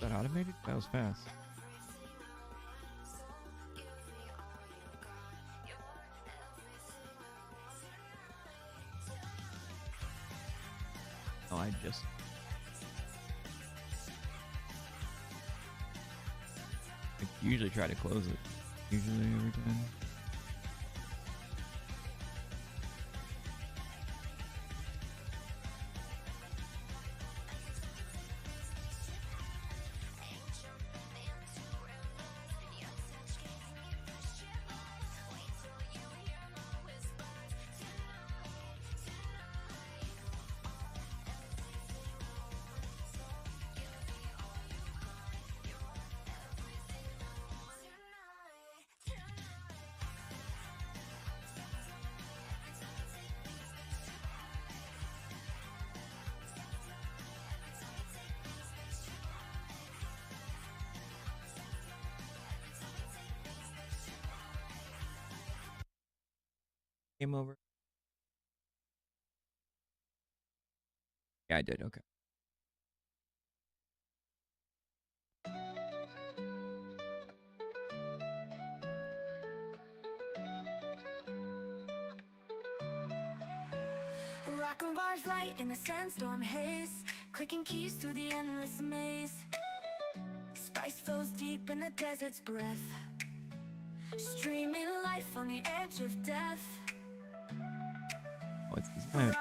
that automated? That was fast. Oh, I usually try to close it. Usually every time. Game over. Yeah, I did. Okay. Rockin' bars light in the sandstorm haze, clicking keys through the endless maze. Spice flows deep in the desert's breath, streaming life on the edge of death.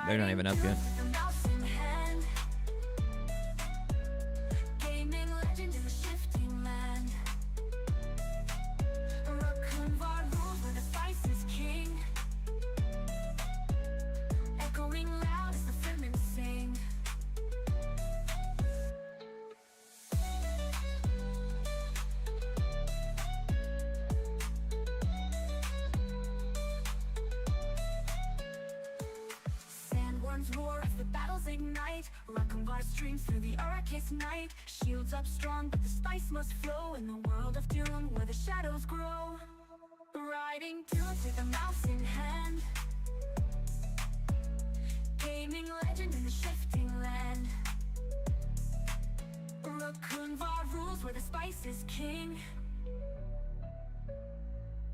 They're not even up yet. Gaming legend in the shifting land. Raccoon rules where the spice is king, echoing loud as the fishermen sing. Roar as the battles ignite, Raccoon streams through the Arrakis night. Shields up strong, but the spice must flow in the world of Dune, where the shadows grow. Riding Dune with a mouse in hand, gaming legend in the shifting land. Raccoon rules where the spice is king,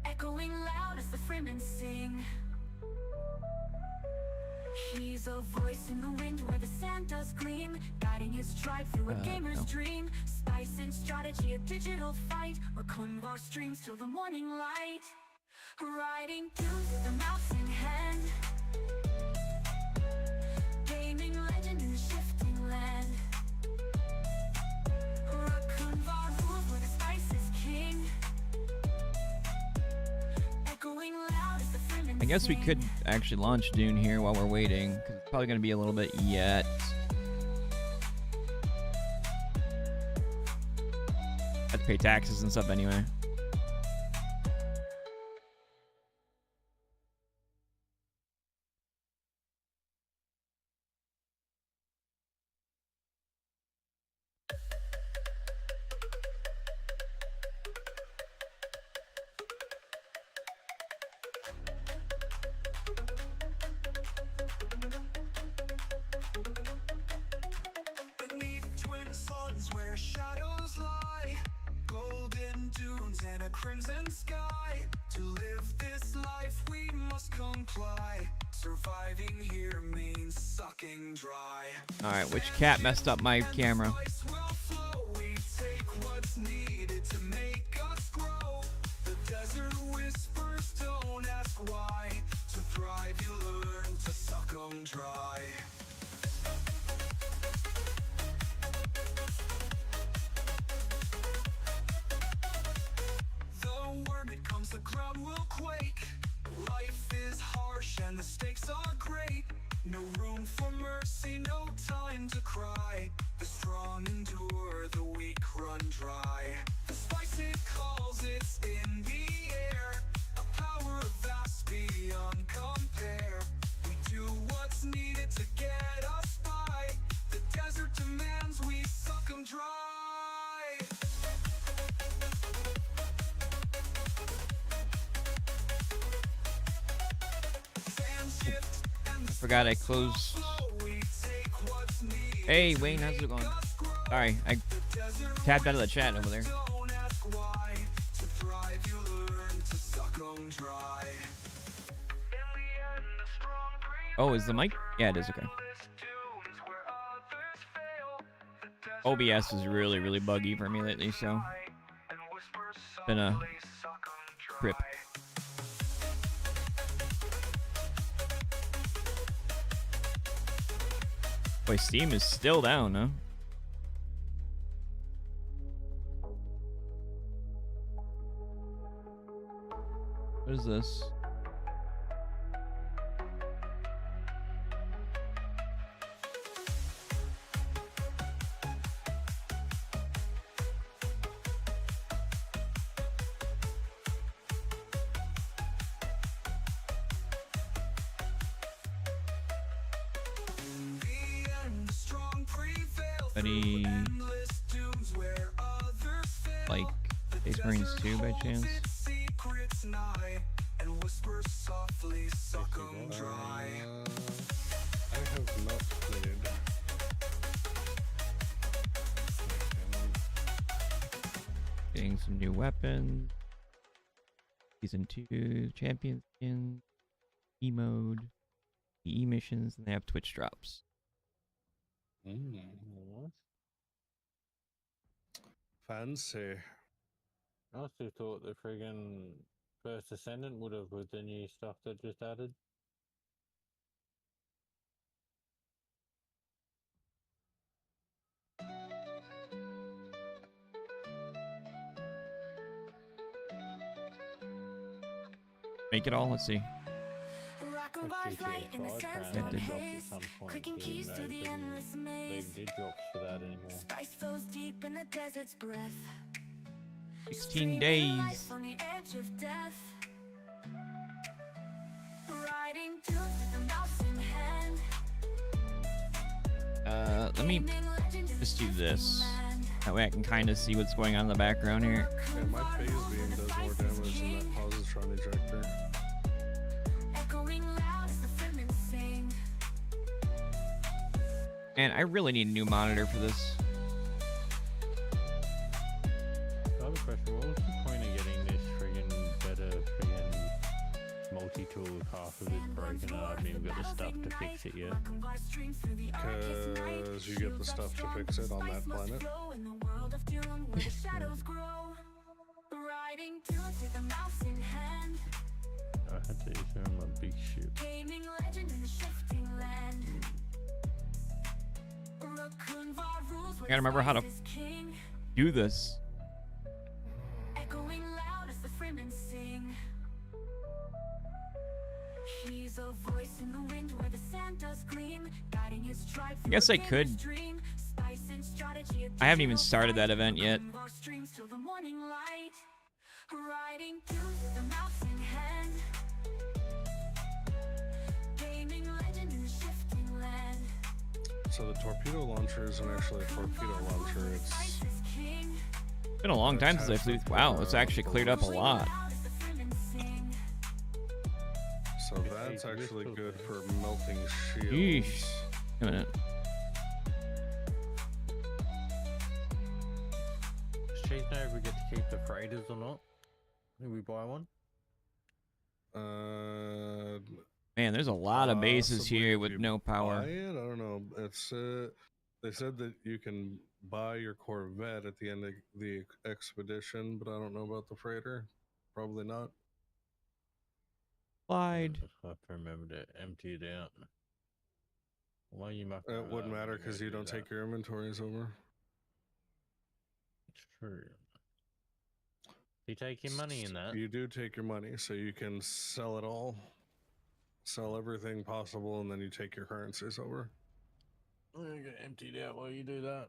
echoing loud as the Fremen sing. He's a voice in the wind where the sand does gleam, guiding his tribe through a gamer's dream. Spice and strategy, a digital fight, Raccoon streams till the morning light. Riding through with the mouse in hand, gaming legend in the shifting land. Raccoon rules where the spice is king, echoing loud as the Fremen I guess we sing. could actually launch Dune here while we're waiting, because it's probably going to be a little bit yet. Have to pay taxes and stuff anyway. Where shadows lie, golden dunes and a crimson sky. To live this life we must comply. Surviving here means sucking dry. Alright, which cat messed up my camera? We take what's needed to make us grow. The desert whispers, don't ask why. To thrive you learn to suck 'em dry. The ground will quake. Life is harsh and the stakes are great. No room for mercy, no time to cry. The strong endure, the weak run dry. The spice it calls, it's in the air. A power vast beyond compare. We do what's needed to get us by. The desert demands we suck 'em dry. Forgot I closed. Hey Wayne, how's it going? Sorry, I Tapped out of the chat over there. Don't ask why. To thrive, you learn to suck 'em dry. Oh, is the mic? Yeah, it is. Okay. OBS is really, really buggy for me lately, so it's been a trip. Boy, Steam is still down, huh? What is this? Any like Space Marines 2 by chance? I have not played. Getting some new weapons. Season 2 champion skins, E mode, E missions, and they have Twitch drops. Fancy. I also thought the friggin' First Ascendant would have with the new stuff that just added. Make it all. Let's see. Rockin' bars light in the sunset haze, clicking keys to the endless They maze. did drops for that anymore. Spice flows deep in the desert's breath. 16 Streaming days. life on the edge of death. Riding tunes with the mouse in hand. Let me Gaming legend in just do the this. land. That way I can kind of see what's going on in the background here. Yeah, my phase beam does more damage than that positron ejector. Echoing loud as the fremen sing. And I really need a new monitor for this. I have a question. What was the point of getting this friggin' better friggin' multi-tool if half of it's broken and I haven't even got the stuff to fix it yet? Because you get the stuff to fix it on that planet. In the world of Dune, where the shadows grow. Riding tunes with a mouse in hand. I had to use her on my big ship. Gaming legend in the shifting land. Raccoonvar rules where Gotta remember how to- the spice is king. Do this. Echoing loud as the fremen sing. He's a voice in the wind where the sand does gleam, guiding his tribe I guess through I a could. gamer's dream. Spice and strategy, a I haven't even digital started that fight. event yet. Raccoonvar streams till the morning light. Riding tunes with the mouse in hand. Gaming legend in the shifting land. So the torpedo launcher isn't actually a torpedo launcher. It's Spice is king. It's been a long time since I flew. Wow, it's actually cleared up a lot. Loud as the fremen sing. so that's actually good for melting shields. Yeesh. Wait a minute. Does Chase know if we get to keep the freighters or not? Did we buy one? Man, there's a lot of bases Possibly here if with you no buy power. it? I don't know. It's they said that you can buy your Corvette at the end of the expedition, but I don't know about the freighter. Probably not. Slide. I have to remember to empty it out. Why are you mucking It with wouldn't that? matter You're because gonna you do don't that. take your inventories over. It's true. You take your money in that? You do take your money, so you can sell it all, sell everything possible, and then you take your currencies over. I'm gonna get emptied out while you do that.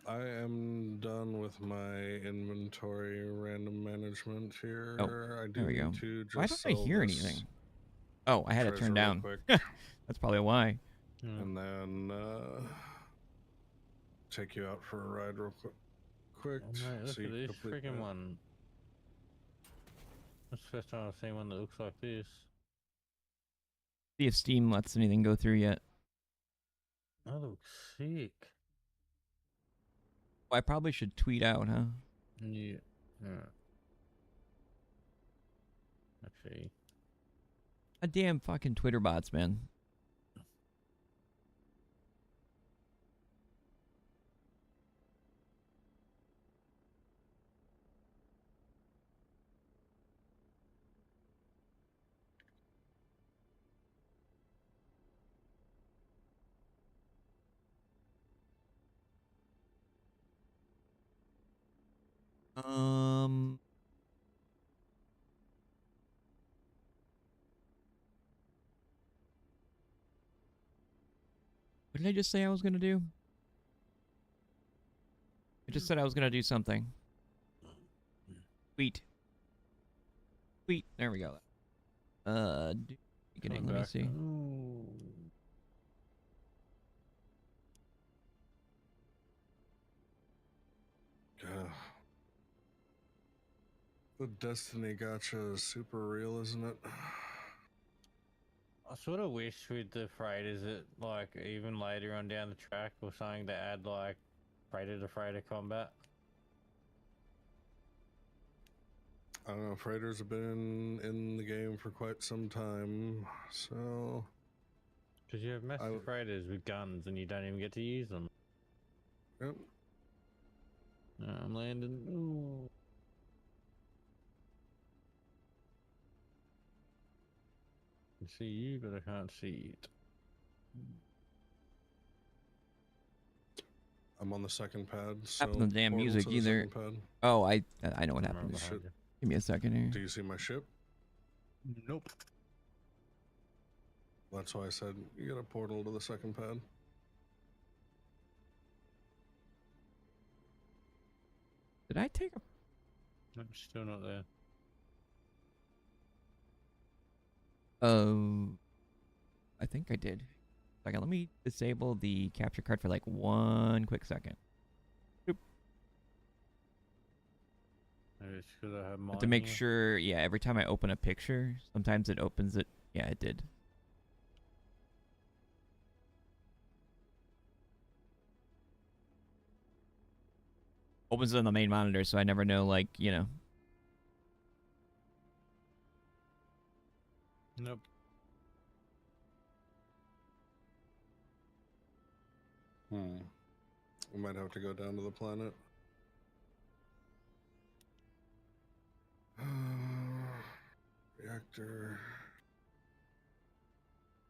I am done with my inventory random management here. Oh, I do there we go. need to just Why don't I sell hear this anything? Oh, I had it treasure turned real down. quick, That's probably why. and then take you out for a ride real quick. Oh, mate, look so at you this complete freaking that. one. That's the first time I've seen one that looks like this. See if Steam lets anything go through yet. That looks sick. I probably should tweet out, huh? Yeah. Actually, A damn fucking Twitter bots, man. What did I just say I was gonna do? I just said I was gonna do something. Tweet. Tweet. There we go. Beginning. Let me see. The Destiny gacha is super real, isn't it? I sort of wish with the freighters that, like, even later on down the track or something to add, like, freighter to freighter combat. I don't know, freighters have been in the game for quite some time, so... Because you have massive freighters with guns and you don't even get to use them. Yep. I'm landing. Ooh. I can see you, but I can't see it. I'm on the second pad, so... Happened to the damn portal music to the either. second pad. Oh, I know what happened. Behind you. Give me a second here. Do you see my ship? Nope. That's why I said you got a portal to the second pad. Did I take a... I'm still not there. I think I did. Okay, let me disable the capture card for like 1 quick second. Maybe it's because I have mine To make here. sure, yeah, every time I open a picture, sometimes it opens it. Yeah, it did. Opens it on the main monitor, so I never know, like, you know. Nope. We might have to go down to the planet. Reactor.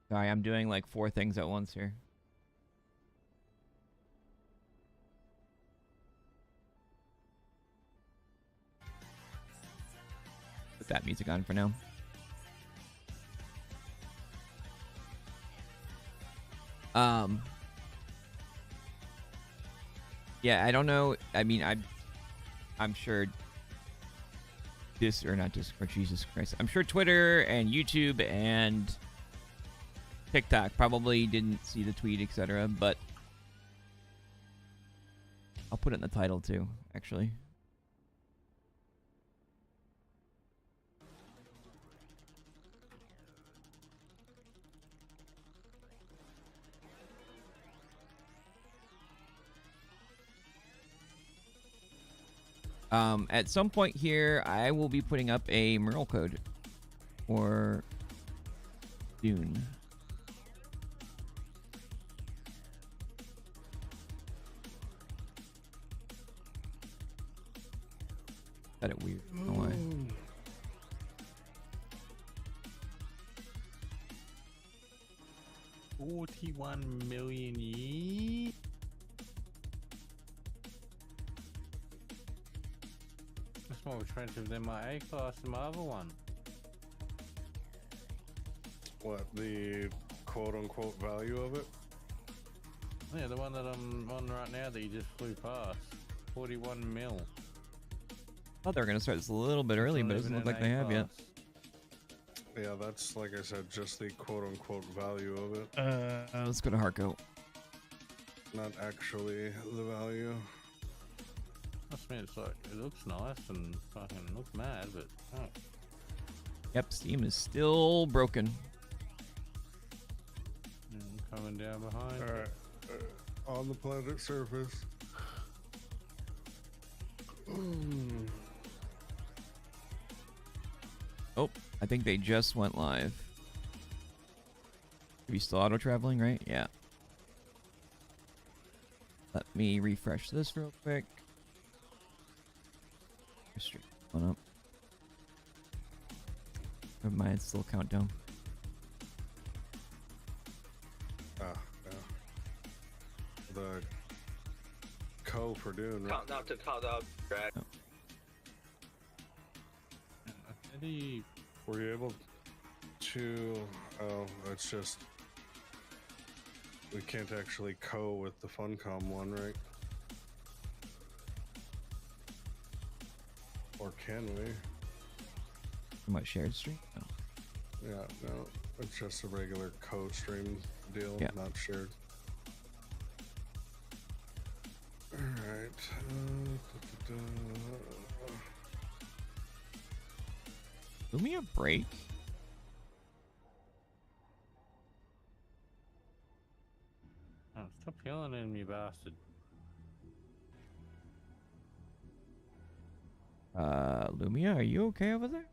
Sorry, I'm doing like 4 things at once here. Put that music on for now. Yeah, I don't know. I mean, I'm sure Jesus Christ. I'm sure Twitter and YouTube and TikTok probably didn't see the tweet, etc. But I'll put it in the title too, actually. At some point here, I will be putting up a Merle code for Dune. Got it weird. I don't know why. 41 million years. That's more expensive than my A class and my other one. What, the quote-unquote value of it? Yeah, the one that I'm on right now that you just flew past. 41 mil. I thought they were going to start this a little bit early, but it doesn't look like they have yet. Yeah, that's, like I said, just the quote-unquote value of it. Let's go to Harco. Not actually the value. That's me, it's like, it looks nice and fucking looks mad, but... Oh. Yep, Steam is still broken. Coming down behind. Alright. On the planet surface. Oh, I think they just went live. Are you still auto-traveling, right? Yeah. Let me refresh this real quick. Stream one up. Never mind, it's still countdown. Ah, yeah. The co for Dune. Right? Countdown to countdown, Brad. Oh. Eddie, Were you able to? Oh, it's just we can't actually co with the funcom one, right? Or can we? What, shared stream? No. Yeah, no. It's just a regular co-stream deal, Yeah. not shared. Alright. Give me a break. oh, stop yelling at me, bastard. Lumia, are you okay over there?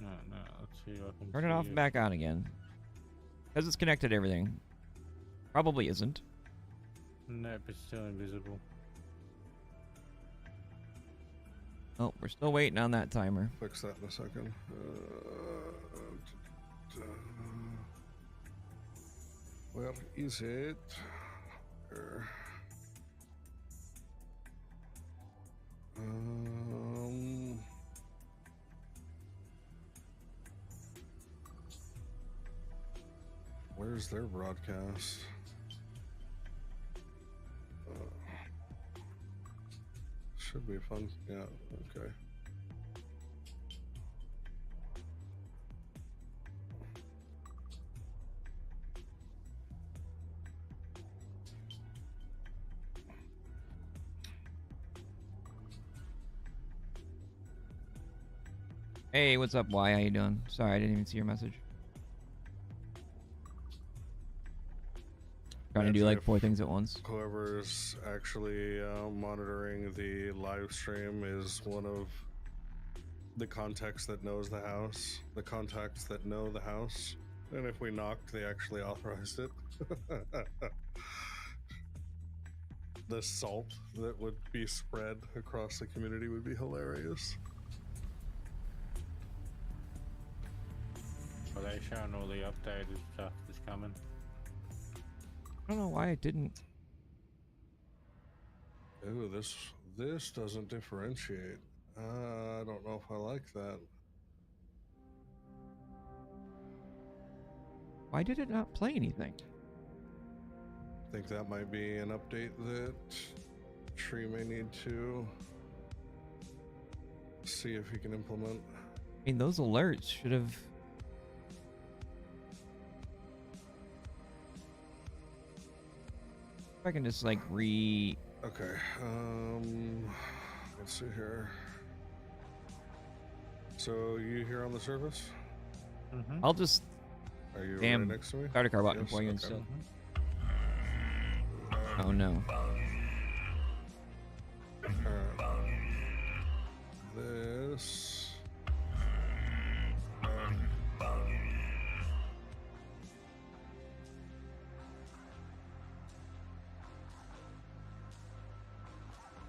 No, let's see if I can Turn it off and back on again. Because it's connected to everything. Probably isn't. Nope, it's still invisible. Oh, we're still waiting on that timer. Fix that in a second. Where is it? Here. Where's their broadcast? Should be fun. Yeah, okay. Hey, what's up, Y? How you doing? Sorry, I didn't even see your message. Trying to do like 4 things at once. Whoever's actually monitoring the live stream is one of the contacts that knows the house, the contacts that know the house, and if we knocked, they actually authorized it. The salt that would be spread across the community would be hilarious. Are they showing all the updated stuff that's coming? I don't know why it didn't. Ooh, this doesn't differentiate. I don't know if I like that. Why did it not play anything? Think that might be an update that Tree may need to see if he can implement. I mean, those alerts should have. If I can just like Okay, let's see here. So you here on the surface? Mm-hmm. I'll just Are you Damn. right next to me? start a car button Yes, for you okay. instead. Oh no. This.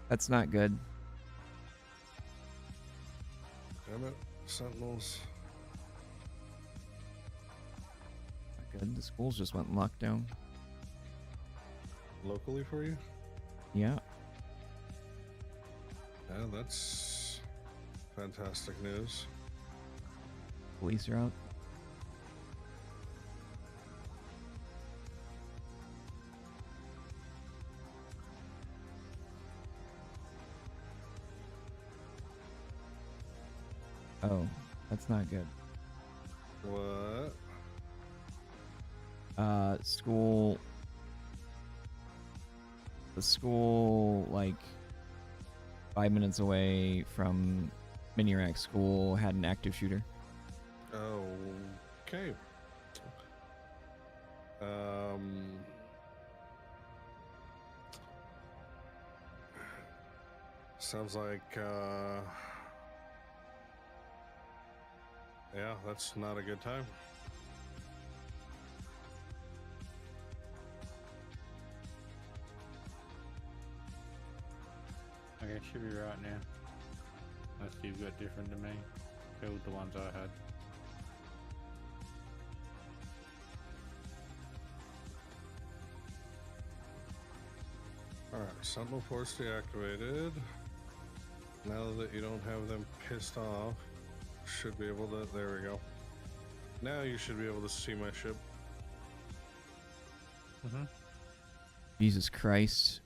That's not good. Damn it, Sentinels. Not good. The schools just went in lockdown. Locally for you? Yeah. Yeah, that's fantastic news. Police are out. Oh, that's not good. What? School. The school, like 5 minutes away from Minirak School, had an active shooter. Oh, okay. Sounds like, yeah, that's not a good time. Okay, should be right now. Unless you've got different to me. Killed the ones I had. Alright, Sentinel Force deactivated. Now that you don't have them pissed off, should be able to, there we go. Now you should be able to see my ship. Jesus Christ.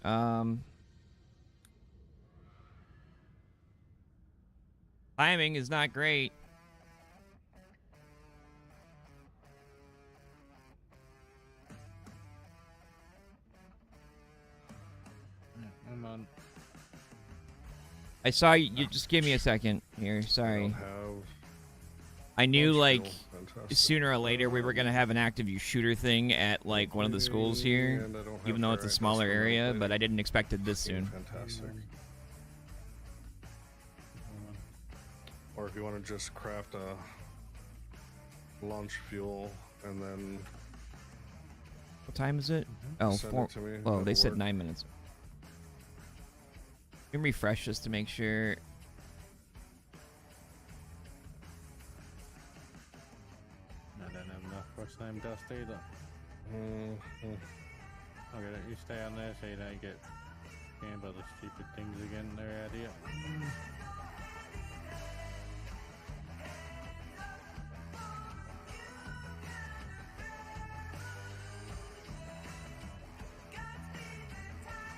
Timing is not great. I'm on. I saw you. Just give me a second here. I Sorry. don't have I knew launch like fuel. Fantastic. sooner or later we were gonna have an active shooter thing at like one of the schools here, And I don't have even though it's a direct smaller estimate area. of But the- I didn't expect it this soon. Fantastic. Or if you want to just craft a launch fuel and then What time is it? Oh, send four. it to me. Oh, that'll they said work. 9 minutes. You can refresh just to make sure. I don't have enough first name dust either. Mhm. Okay, don't you stay on there so you don't get scammed by the stupid things again. They're out here.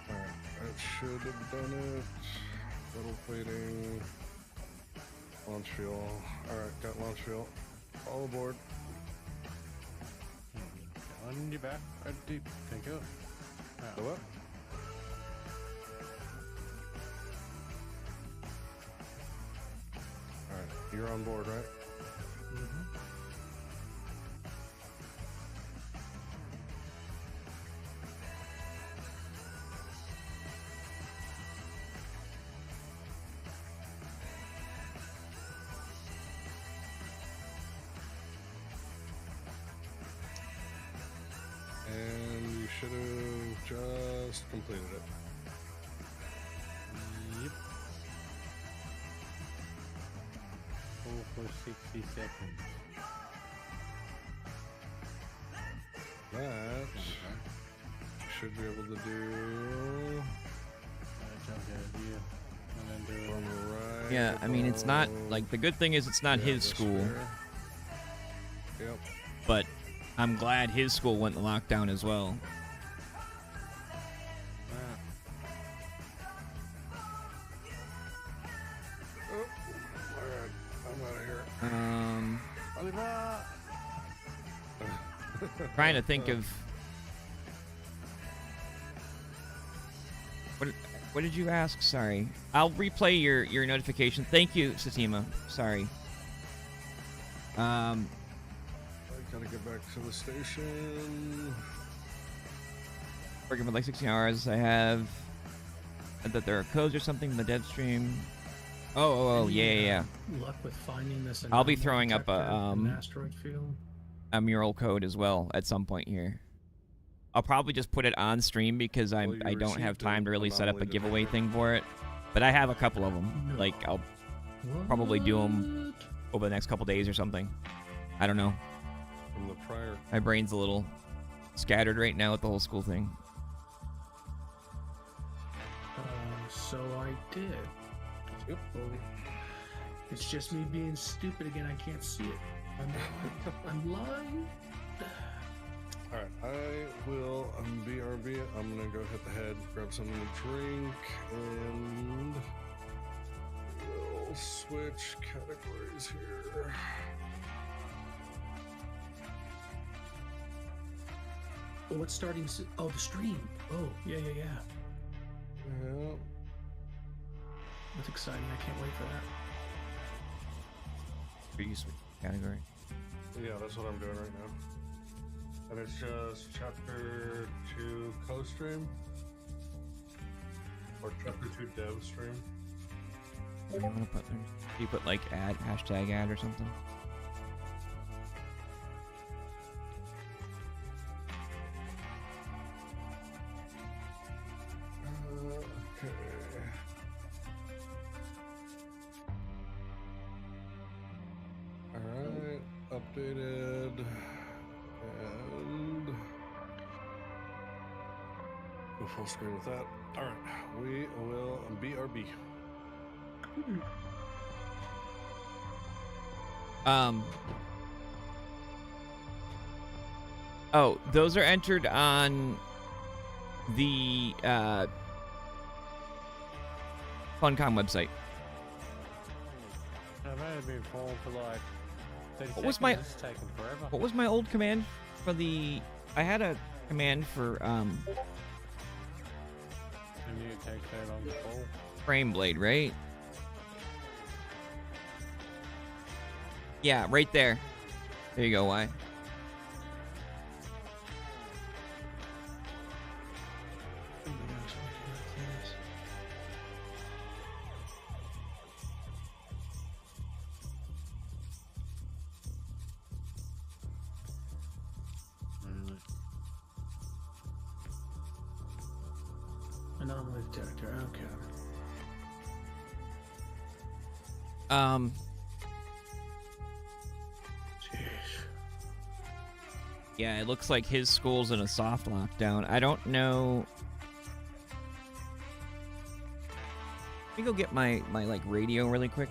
Alright, that should have done it. Metal plating. Launch fuel. Alright, got launch fuel. All aboard. On your back. Right deep. Take it. Go up. Alright, you're on board, right? And you should have just completed it. Yep. 4 for 60 seconds. That should be able to do Jump out here. And then do from the right. Yeah, I mean it's not above. like the good thing is it's not Yeah, his this school, here. Yep. but I'm glad his school went in lockdown as well. Oh, alright, I'm out of here. Trying to think of what did you ask? Sorry, I'll replay your notification. Thank you, Satima. Sorry. I gotta get back to the station. Working for like 16 hours. I have that there are codes or something in the dev stream. Oh, yeah. Luck with finding this. I'll be anomaly throwing up detector a, in the asteroid field. A mural code as well at some point here. I'll probably just put it on stream because Well, you I don't have received time to really set up a anomaly giveaway detector. thing for it. But I have a couple of them. No. Like I'll probably do them over the next couple days or something. I don't know. From the prior. My brain's a little scattered right now with the whole school thing. So I did. Yep. Oh, it's just me being stupid again. I can't see it. I'm lying. Alright, I will BRB it. I'm gonna go hit the head, grab something to drink, and we'll switch categories here. Oh, what's starting? Oh, the stream. Oh, yeah. Yeah. That's exciting. I can't wait for that. Pretty sweet category. Yeah, that's what I'm doing right now. And it's just chapter 2 co-stream? Or chapter 2 dev stream? You want to put there? You put like ad, hashtag ad or something? Okay. Alright, updated. And go full screen with that. Alright, we will BRB. Oh, those are entered on the funcom website. I've only been falling for like 30 What was seconds. my- It's taking forever. What was my old command for the? I had a command for And it takes so long to fall. frame blade, right? Yeah, right there. There you go. Why? Anomaly detector. Okay. Jeez. Yeah, it looks like his school's in a soft lockdown. I don't know. Let me go get my like radio really quick.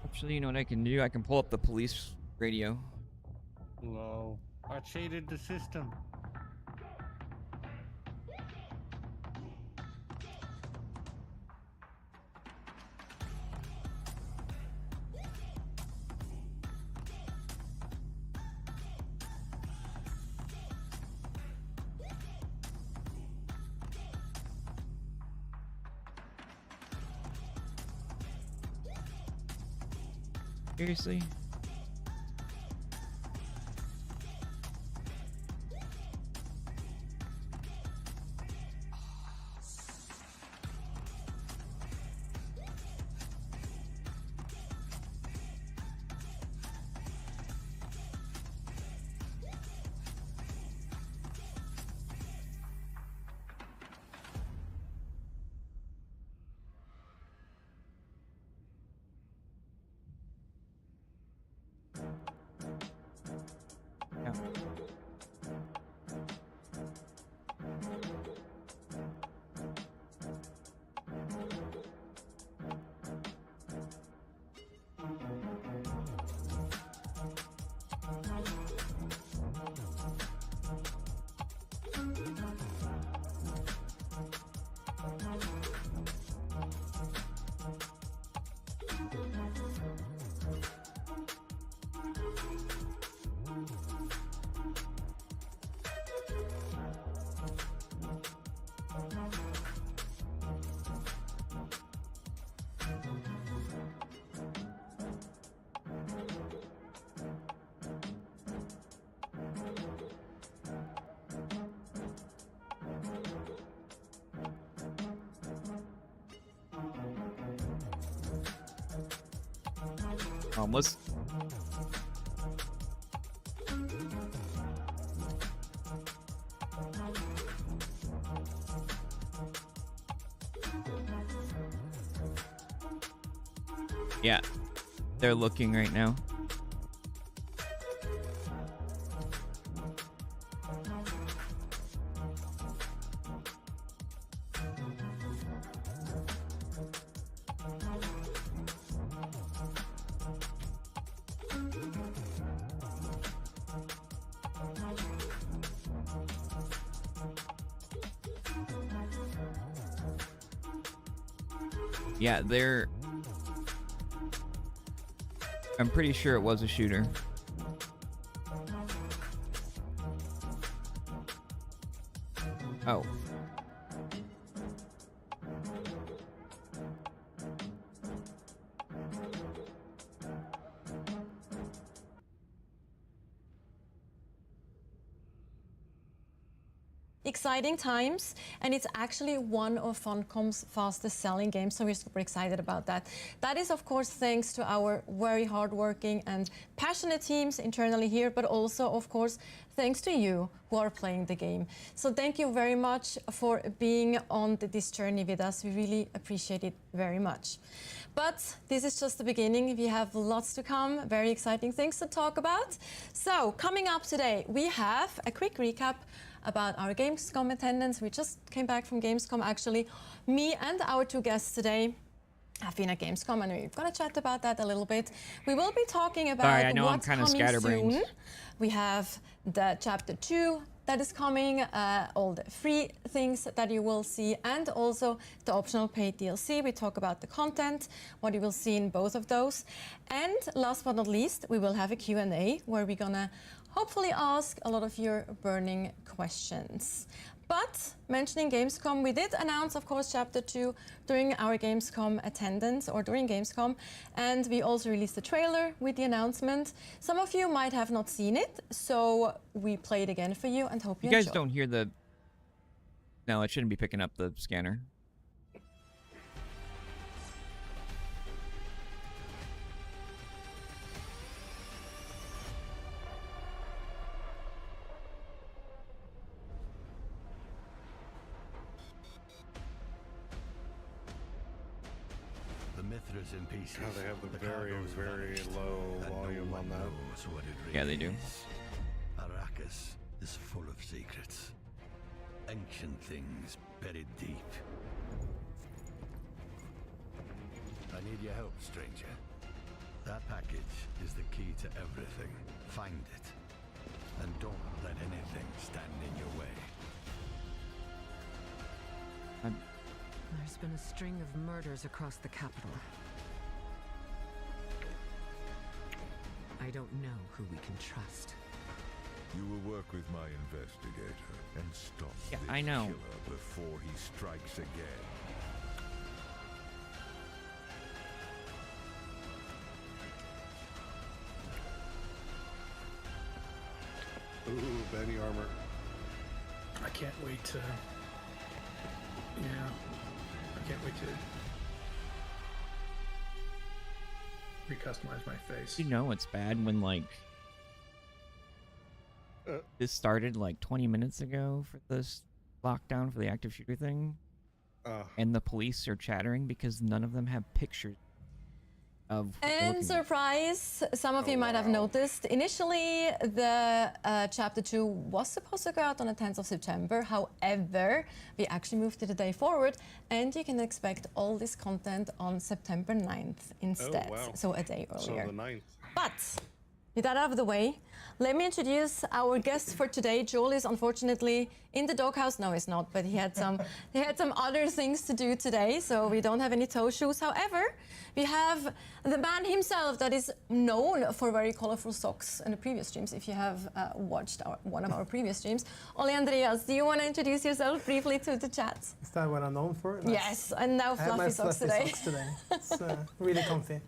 Actually, you know what I can do? I can pull up the police radio. No. I cheated the system. Seriously? Let's. Yeah, they're looking right now. Yeah, they're... I'm pretty sure it was a shooter. Oh. Exciting times, and it's actually one of Funcom's fastest selling games, so we're super excited about that. That is, of course, thanks to our very hardworking and passionate teams internally here, but also, of course, thanks to you who are playing the game. So thank you very much for being on this journey with us. We really appreciate it very much. But this is just the beginning. We have lots to come, very exciting things to talk about. So coming up today, we have a quick recap about our Gamescom attendance. We just came back from Gamescom, actually. Me and our two guests today have been at Gamescom, and we're going to chat about that a little bit. We will be talking about what's coming soon. We have the Chapter 2 that is coming, all the free things that you will see, and also the optional paid DLC. We talk about the content, what you will see in both of those. And last but not least, we will have a Q&A where we're gonna hopefully ask a lot of your burning questions. But mentioning Gamescom, we did announce, of course, Chapter 2 during our Gamescom attendance, or during Gamescom, and we also released a trailer with the announcement. Some of you might have not seen it, so we play it again for you and hope you enjoy. You guys don't hear the... No, it shouldn't be picking up the scanner. In pieces. Oh, they have the very, very low volume on that. Yeah, they do. Arrakis is full of secrets. Ancient things buried deep. I need your help, stranger. That package is the key to everything. Find it. And don't let anything stand in your way. There's been a string of murders across the capital. I don't know who we can trust. You will work with my investigator and stop Yeah, this I know. killer before he strikes again. Ooh, Benny armor. I can't wait to. Yeah, I can't wait to recustomize my face. You know it's bad when, like... This started, like, 20 minutes ago for this lockdown for the active shooter thing. And the police are chattering because none of them have pictures of... And surprise, some of you might have noticed, initially the Chapter 2 was supposed to go out on the 10th of September. However, we actually moved it a day forward, and you can expect all this content on September 9th instead. Oh, wow. So a day earlier. So the 9th. But with that out of the way, let me introduce our guest for today. Joel is unfortunately in the doghouse. No, he's not, but he had some other things to do today, so we don't have any toe shoes. However, we have the man himself that is known for very colorful socks in the previous streams. If you have watched one of our previous streams, Ole Andreas, do you want to introduce yourself briefly to the chat? Is that what I'm known for? Yes, and now fluffy socks today. It's really comfy.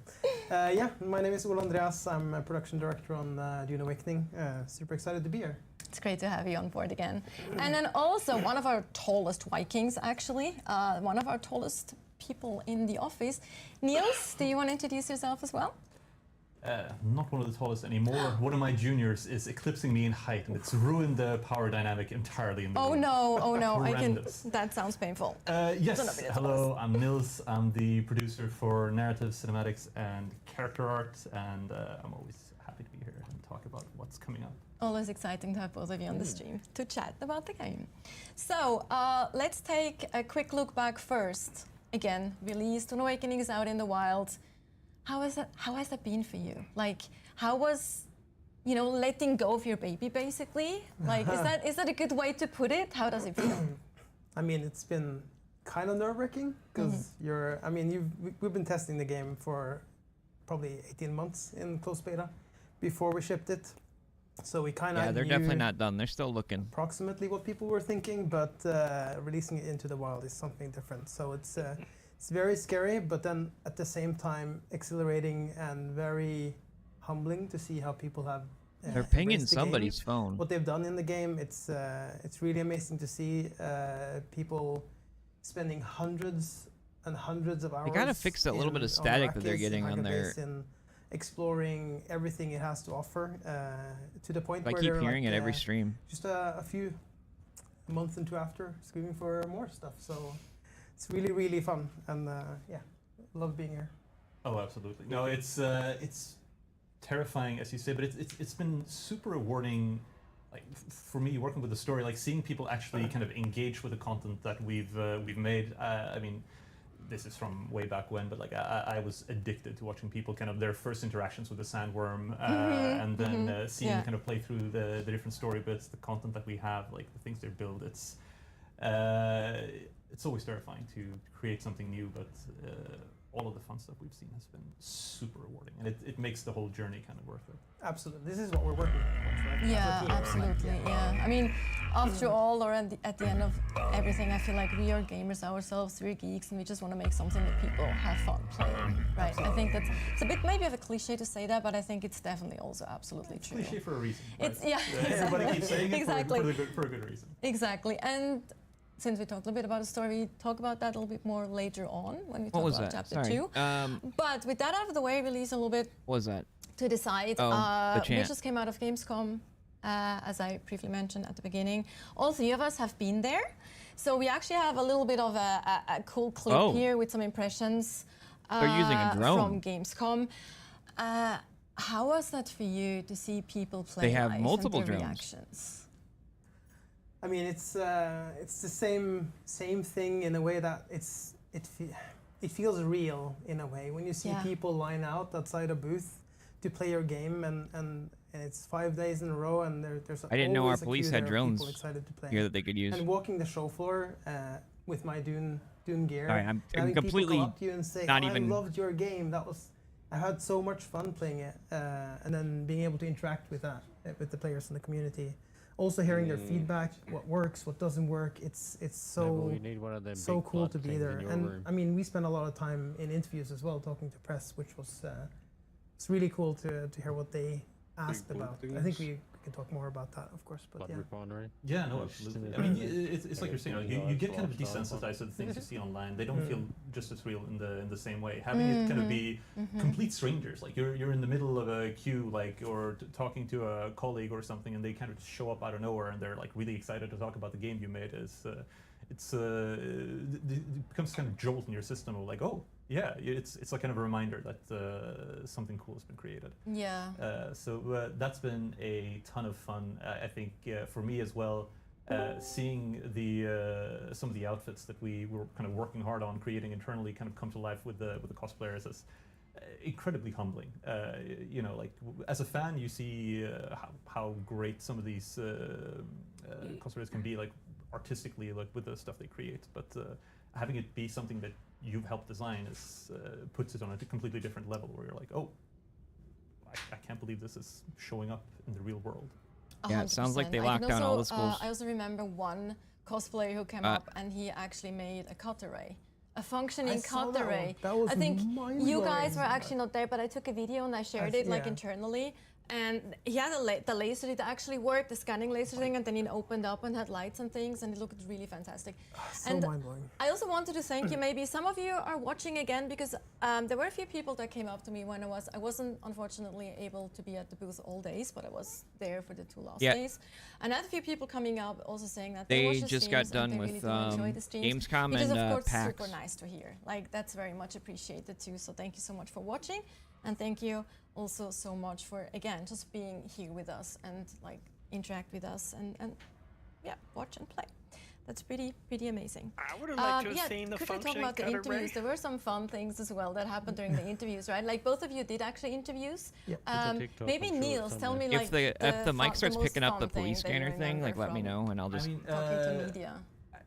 Yeah, my name is Ole Andreas. I'm a production director on Dune Awakening. Super excited to be here. It's great to have you on board again. And then also one of our tallest Vikings, actually, one of our tallest people in the office. Niels, do you want to introduce yourself as well? not one of the tallest anymore. One of my juniors is eclipsing me in height, and it's ruined the power dynamic entirely in the room. Oh no, Horrendous. that sounds painful. Yes, Don't know if it's hello, I'm Nils. I'm the producer for narrative, cinematics, and character art, and I'm always happy to be here and talk about what's coming up. Always exciting to have both of you on the stream to chat about the game. So let's take a quick look back first. Again, released, Dune Awakening is out in the wild. How has that been for you? Like, how was, letting go of your baby, basically? Like, is that a good way to put it? How does it feel? I mean, it's been kind of nerve-wracking because we've been testing the game for probably 18 months in closed beta before we shipped it. So we kind of they're definitely not done. They're still looking. Approximately what people were thinking, but releasing it into the wild is something different. So it's very scary, but then at the same time exhilarating and very humbling to see how people have. They're pinging somebody's phone. What they've done in the game, it's really amazing to see people spending hundreds and hundreds of hours. They gotta fix that little bit of static that they're getting on their. Exploring everything it has to offer to the point where I keep hearing it every stream. Just a month and two after, screaming for more stuff. So it's really, really fun, and love being here. Oh, absolutely. No, it's terrifying, as you say, but it's been super rewarding. Like for me, working with the story, like seeing people actually kind of engage with the content that we've made. I mean. This is from way back when, but like I was addicted to watching people kind of their first interactions with the sandworm, and then seeing kind of play through the different story bits, the content that we have, like the things they build. It's always terrifying to create something new, but all of the fun stuff we've seen has been super rewarding, and it makes the whole journey kind of worth it. Absolutely, this is what we're working towards, right? Yeah, absolutely. Yeah, I mean, after all, or at the end of everything, I feel like we are gamers ourselves, we're geeks, and we just want to make something that people have fun playing, right? Absolutely. I think it's a bit maybe of a cliche to say that, but I think it's definitely also absolutely true. Cliche for a reason. It's right? Everybody keeps saying it for a good reason. Exactly, and since we talked a little bit about the story, we talk about that a little bit more later on when we talk about chapter 2. But with that out of the way, release a little bit. What was that? To decide. We just came out of Gamescom, as I briefly mentioned at the beginning. All three of us have been there. So we actually have a little bit of a cool clip here with some impressions They're using a drone. From Gamescom. How was that for you to see people play They have live multiple and their drones. reactions? I mean, it's the same thing in a way that it feels real in a way when you see people line out outside a booth to play your game, and it's 5 days in a row, and there's I didn't know our always a police queue had there of drones people excited to play. here that they could use. And walking the show floor with my Dune gear, Sorry, I'm having completely people come up to you and say, not I even- loved your game. I had so much fun playing it, and then being able to interact with with the players in the community. Also hearing their feedback, what works, what doesn't work. It's so cool to be there. And I mean, we spent a lot of time in interviews as well, talking to press, which was it's really cool to hear what they asked about. I think we can talk more about that, of course. But Yeah, no, absolutely. I mean, it's like you're saying, you get kind of desensitized to the things you see online. They don't feel just as real in the same way. Having it kind of be complete strangers, like you're in the middle of a queue, like or talking to a colleague or something, and they kind of show up out of nowhere, and they're like really excited to talk about the game you made. It becomes kind of jolt in your system of like, oh yeah, it's like kind of a reminder that something cool has been created. Yeah. So that's been a ton of fun. I think for me as well, seeing some of the outfits that we were kind of working hard on creating internally kind of come to life with the cosplayers is incredibly humbling. You know, like as a fan, you see how great some of these cosplayers can be, like artistically, like with the stuff they create. But having it be something that you've helped design puts it on a completely different level, where you're like, oh, I can't believe this is showing up in the real world. Yeah, it sounds like they locked down all the schools. I also remember one cosplayer who came up and he actually made a cut array. A functioning cut array. That was I think you guys were mind-blowing. actually not there, but I took a video and I shared it like internally. And he had the laser that actually worked, the scanning laser thing, and then it opened up and had lights and things, and it looked really fantastic. So and mind-blowing. I also wanted to thank you. Maybe some of you are watching again because there were a few people that came up to me when I wasn't unfortunately able to be at the booth all days, but I was there for the 2 last days. And I had a few people coming up also saying that they watched the just streams got done and they with really do enjoy the streams, Gamescom which is and of course PAX. super nice to hear. Like that's very much appreciated too. So thank you so much for watching, and thank you also so much for again just being here with us and like interact with us and yeah, watch and play. That's pretty amazing. I would have liked to have seen the could we talk functioning about the cutter interviews? ray. There were some fun things as well that happened during the interviews, right? Like both of you did actually interviews. Yeah. Maybe Niels, tell me like if the mic starts most picking up the fun thing police that you scanner thing, like let me remember know and I'll just. I mean, from talking to media.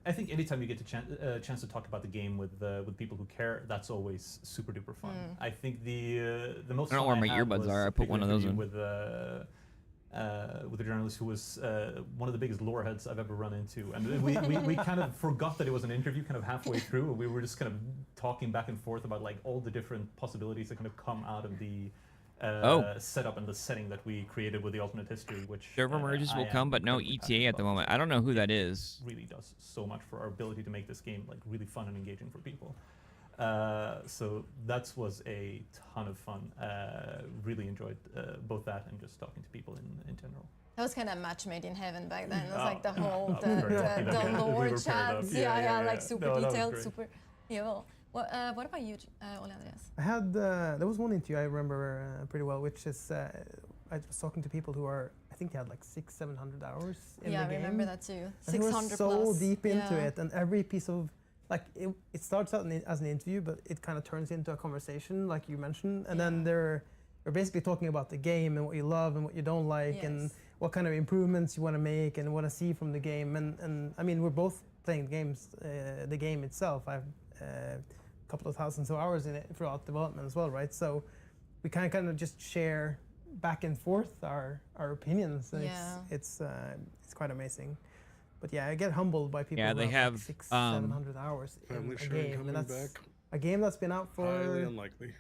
I think anytime you get a chance to talk about the game with people who care, that's always super duper fun. I think the most. I don't know fun where my had earbuds was are. I a put one of those interview in. with a journalist who was one of the biggest lore heads I've ever run into, and we kind of forgot that it was an interview kind of halfway through, and we were just kind of talking back and forth about like all the different possibilities that kind of come out of the setup and the setting that we created with the alternate history, which Server merges will come, but no ETA at the moment. I don't know who that is. Really does so much for our ability to make this game like really fun and engaging for people. So that was a ton of fun. Really enjoyed both that and just talking to people in general. That was kind of match made in heaven back then. It was like the whole We the lore were paired up. chats. Yeah, like super No, that was detailed, great. super evil. What about you, Ole Andreas? I had there was one interview I remember pretty well, which is I was talking to people who are, I think they had like 600-700 hours in the game. Yeah, I remember that too. And they were 600 so plus. deep into it, and every piece of like it starts out as an interview, but it kind of turns into a conversation, like you mentioned, and then they're basically talking about the game and what you love and what you don't like, and what kind of improvements you want to make and want to see from the game. And I mean, we're both playing the game itself. I've a couple of thousands of hours in it throughout development as well, right? So we kind of just share back and forth our opinions, and it's quite amazing. But yeah, I get humbled by people who have like 600-700 hours in a game, and that's a game that's been out for highly unlikely.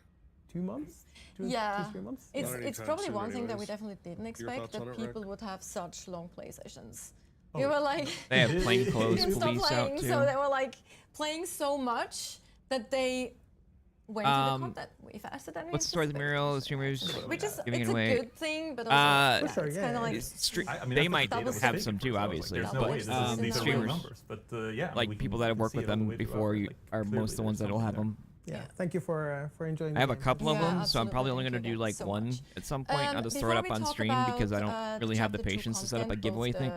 2 months. 2 3 months. It's probably one thing that we anyways. definitely didn't expect, that people would have such long play sessions. Oh, You were like, They have plainclothes didn't stop police out playing, too. so they were like playing so much that they went to the content way faster than we What's the story of the anticipated. mural? The streamers Which is giving it's it away. a good thing, but also For sure, it's yeah, kind of like I mean, they that's might the data was have big some for too, us. obviously. There's no But way this is these the are real numbers. numbers, but yeah, like we people can that have worked see with it all the them way before throughout, you like, are clearly most of the ones there's that will have something them. Yeah, thank you for enjoying. I have a the game. couple of Yeah, them, so I'm probably only absolutely. going to do like So one much. at some point. I'll just throw it Before up we on talk stream because I about, don't really have the chapter 2 patience to set up a content, giveaway both thing.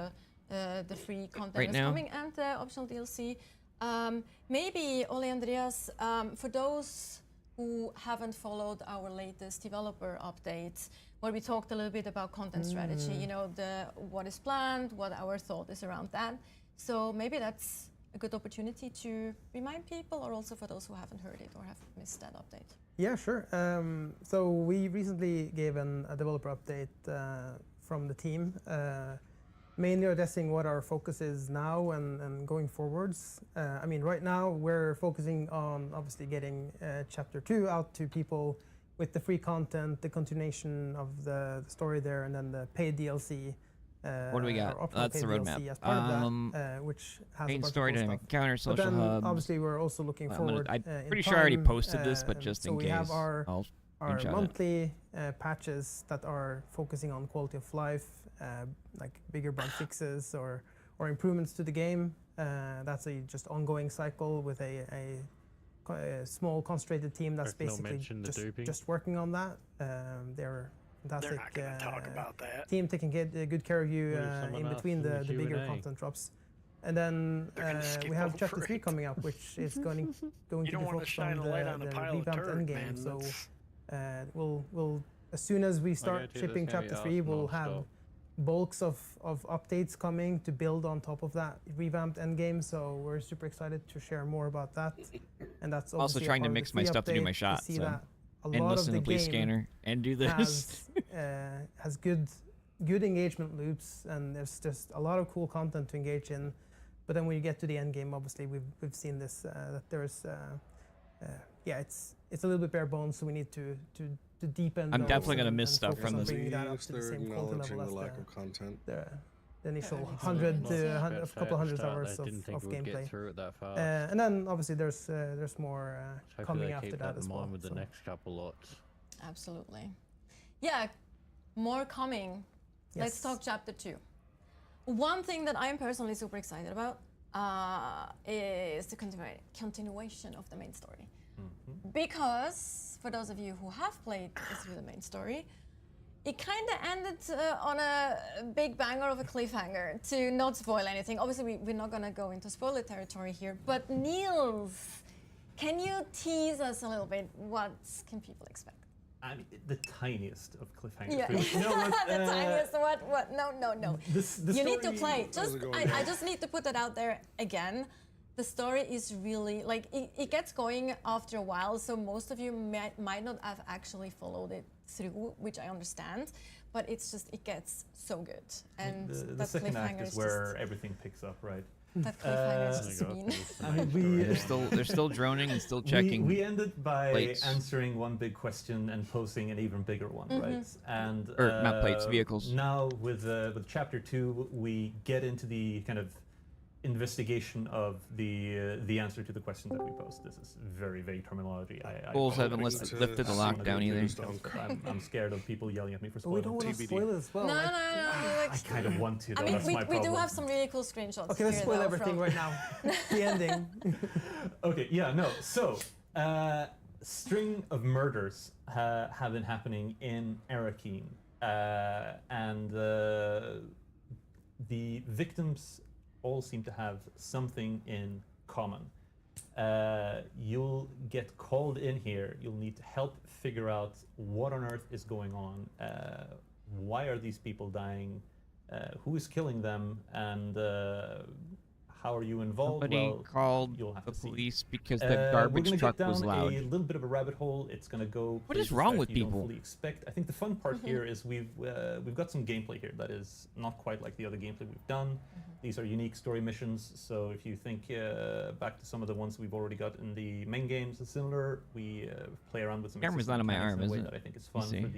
The free content Right that's now. coming and the optional DLC. Maybe Ole Andreas, for those who haven't followed our latest developer updates, where we talked a little bit about content strategy, you know, what is planned, what our thought is around that. So maybe that's a good opportunity to remind people, or also for those who haven't heard it or have missed that update. Yeah, sure. So we recently gave a developer update from the team, mainly addressing what our focus is now and going forwards. I mean, right now we're focusing on obviously getting Chapter 2 out to people with the free content, the continuation of the story there, and then the paid DLC. What do we got? or optional That's the paid roadmap. DLC as part of that, which has a Main bunch story, of cool dynamic stuff. encounter, But social then hubs. obviously we're also looking forward. I'm in pretty sure I already time, posted this, but just so in we case, have our screenshot it. monthly patches that are focusing on quality of life, like bigger bug fixes or improvements to the game. That's a just ongoing cycle with a small concentrated team that's There's no basically mention the duping. just working on that. They're fantastic not going to talk about that. team taking good care of you Well, someone in else between in the the bigger Q&A. content drops. And then They're gonna skip we have over Chapter 3 it. coming up, which is going You to don't be want to focused shine on a light on a the pile of revamped turd, endgame. man. So That's- we'll as soon as we start guarantee shipping there's gonna Chapter be 3, awesome we'll have non-stop. bulks of updates coming to build on top of that revamped endgame. So we're super excited to share more about that. And that's Also obviously a trying to part of the mix my free stuff to do update. my We shot, see so- that a And lot of listen the to the police game scanner and do this. has good engagement loops, and there's just a lot of cool content to engage in. But then when you get to the end game, obviously we've seen this that there's it's a little bit bare bones, so we need to to deepen. I'm those definitely gonna and- miss and stuff focus from on this. bringing that up to the They're same quality acknowledging level the as lack of content. the initial Fair enough. 100 to Yeah. a couple hundred hours I of didn't think we'd gameplay. get through it that fast. And then obviously there's more Hopefully coming they after keep that in as well. mind with the so. next couple lots. Absolutely. Yeah, more coming. Let's Yes. talk chapter 2. One thing that I'm personally super excited about is the continuation of the main story. Because for those of you who have played through the main story, it kind of ended on a big banger of a cliffhanger. To not spoil anything, obviously we're not going to go into spoiler territory here, but Niels, can you tease us a little bit? What can people expect? I mean, the tiniest of cliffhangers. Yeah, really. No, but, the tiniest. What? No. The You need to story- play. I just need to put that out there again. The story is really like it gets going after a while, so most of you might not have actually followed it through, which I understand, but it's just it gets so good, and the that second act cliffhanger is where everything picks up, right? That cliffhanger is just mean. I mean, They're still droning and still checking. We ended by plates. answering one big question and posing an even bigger one, right? And Or not plates, vehicles. Now with chapter 2, we get into the kind of investigation of the answer to the question that we posed. This is very vague terminology. Fools haven't lifted the lockdown either. I'm scared of people yelling at me for But we spoiling. don't want to spoil it as well. No. like- I kind of want to. Though. I mean, That's my we do problem. have some really cool screenshots. Okay, let's here, spoil though, everything from- right now. The ending. Okay, yeah, no. So, string of murders have been happening in Arakeen, and the victims all seem to have something in common. You'll get called in here. You'll need to help figure out what on earth is going on. Why are these people dying? Who is killing them? And how are you involved? Somebody Well, called you'll have the to see. police because the We're garbage gonna truck get down was loud. a little bit of a rabbit hole. It's going to go. What is places wrong that with you don't people? fully expect. I think the fun part here is we've got some gameplay here that is not quite like the other gameplay we've done. These are unique story missions. So if you think back to some of the ones we've already got in the main games, is similar. We play around with some. Camera's existing not on my mechanics arm, in a way is it? that I think is You fun see. for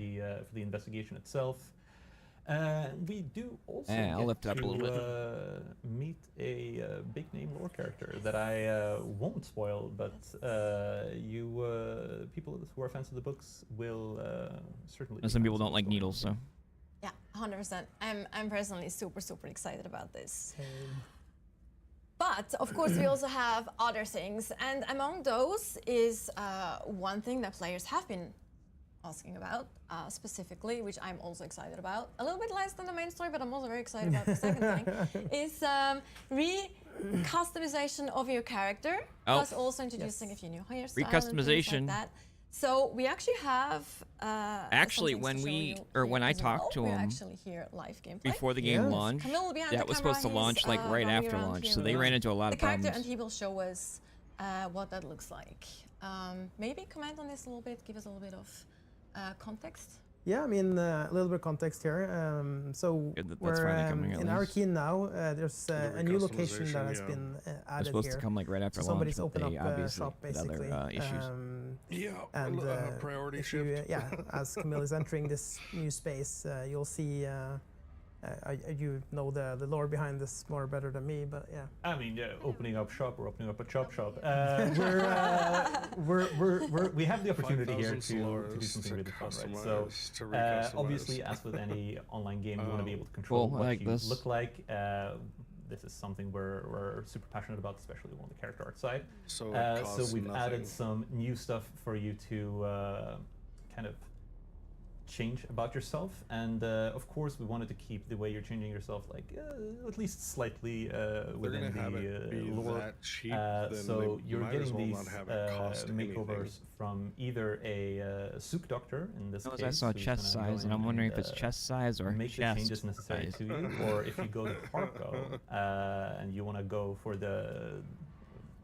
the investigation itself. We do also Yeah, I'll get lift it up a to little meet a big name lore character that I won't spoil, but you people who are fans of the books will certainly. And some people don't like needles, so. Yeah, 100%. I'm personally super excited about this. But of course, we also have other things, and among those is one thing that players have been asking about specifically, which I'm also excited about. A little bit less than the main story, but I'm also very excited about the second thing. Is customization of your character, plus also introducing a few new hairstyles and things Recustomization. like that. So we actually have. Actually, some things when to show we you or here when I as talked well. to We're him actually here live gameplay. before the game launched, Camille behind yeah, the it was camera, supposed to he's, launch like right running after around launch, here so they with ran into a lot the of character, problems. and he will show us what that looks like. Maybe comment on this a little bit, give us a little bit of context. Yeah, I mean, a little bit of context here. So Good that that's we're finally coming at in least. Arakeen now. There's a new location that has customization, been It was added supposed here. to come like right after So launch, somebody's but opened they up a obviously shop, had basically. other issues. And priority if you, shift. yeah, as Camille is entering this new space, you'll see. You know the lore behind this more better than me, but yeah. I mean, opening up shop or opening up a chop shop. We have the opportunity here to do 5,000 something to really fun, right? customize, So, to recustomize. obviously, as with any online game, you want to be able to control Cool, I what like you this. look like. This is something we're super passionate about, especially on the character art side. So it costs we've added nothing. some new stuff for you to kind of change about yourself, and of course we wanted to keep the way you're changing yourself like at least slightly within gonna have it the be lore. that cheap, then So they you're might as getting well these not have it cost makeovers anything. from either a souk doctor in this Notice case. I saw who's chest gonna go size, and in I'm wondering if it's and, chest size or make the chest changes necessary size. to you, or if you go to Parko and you want to go for the,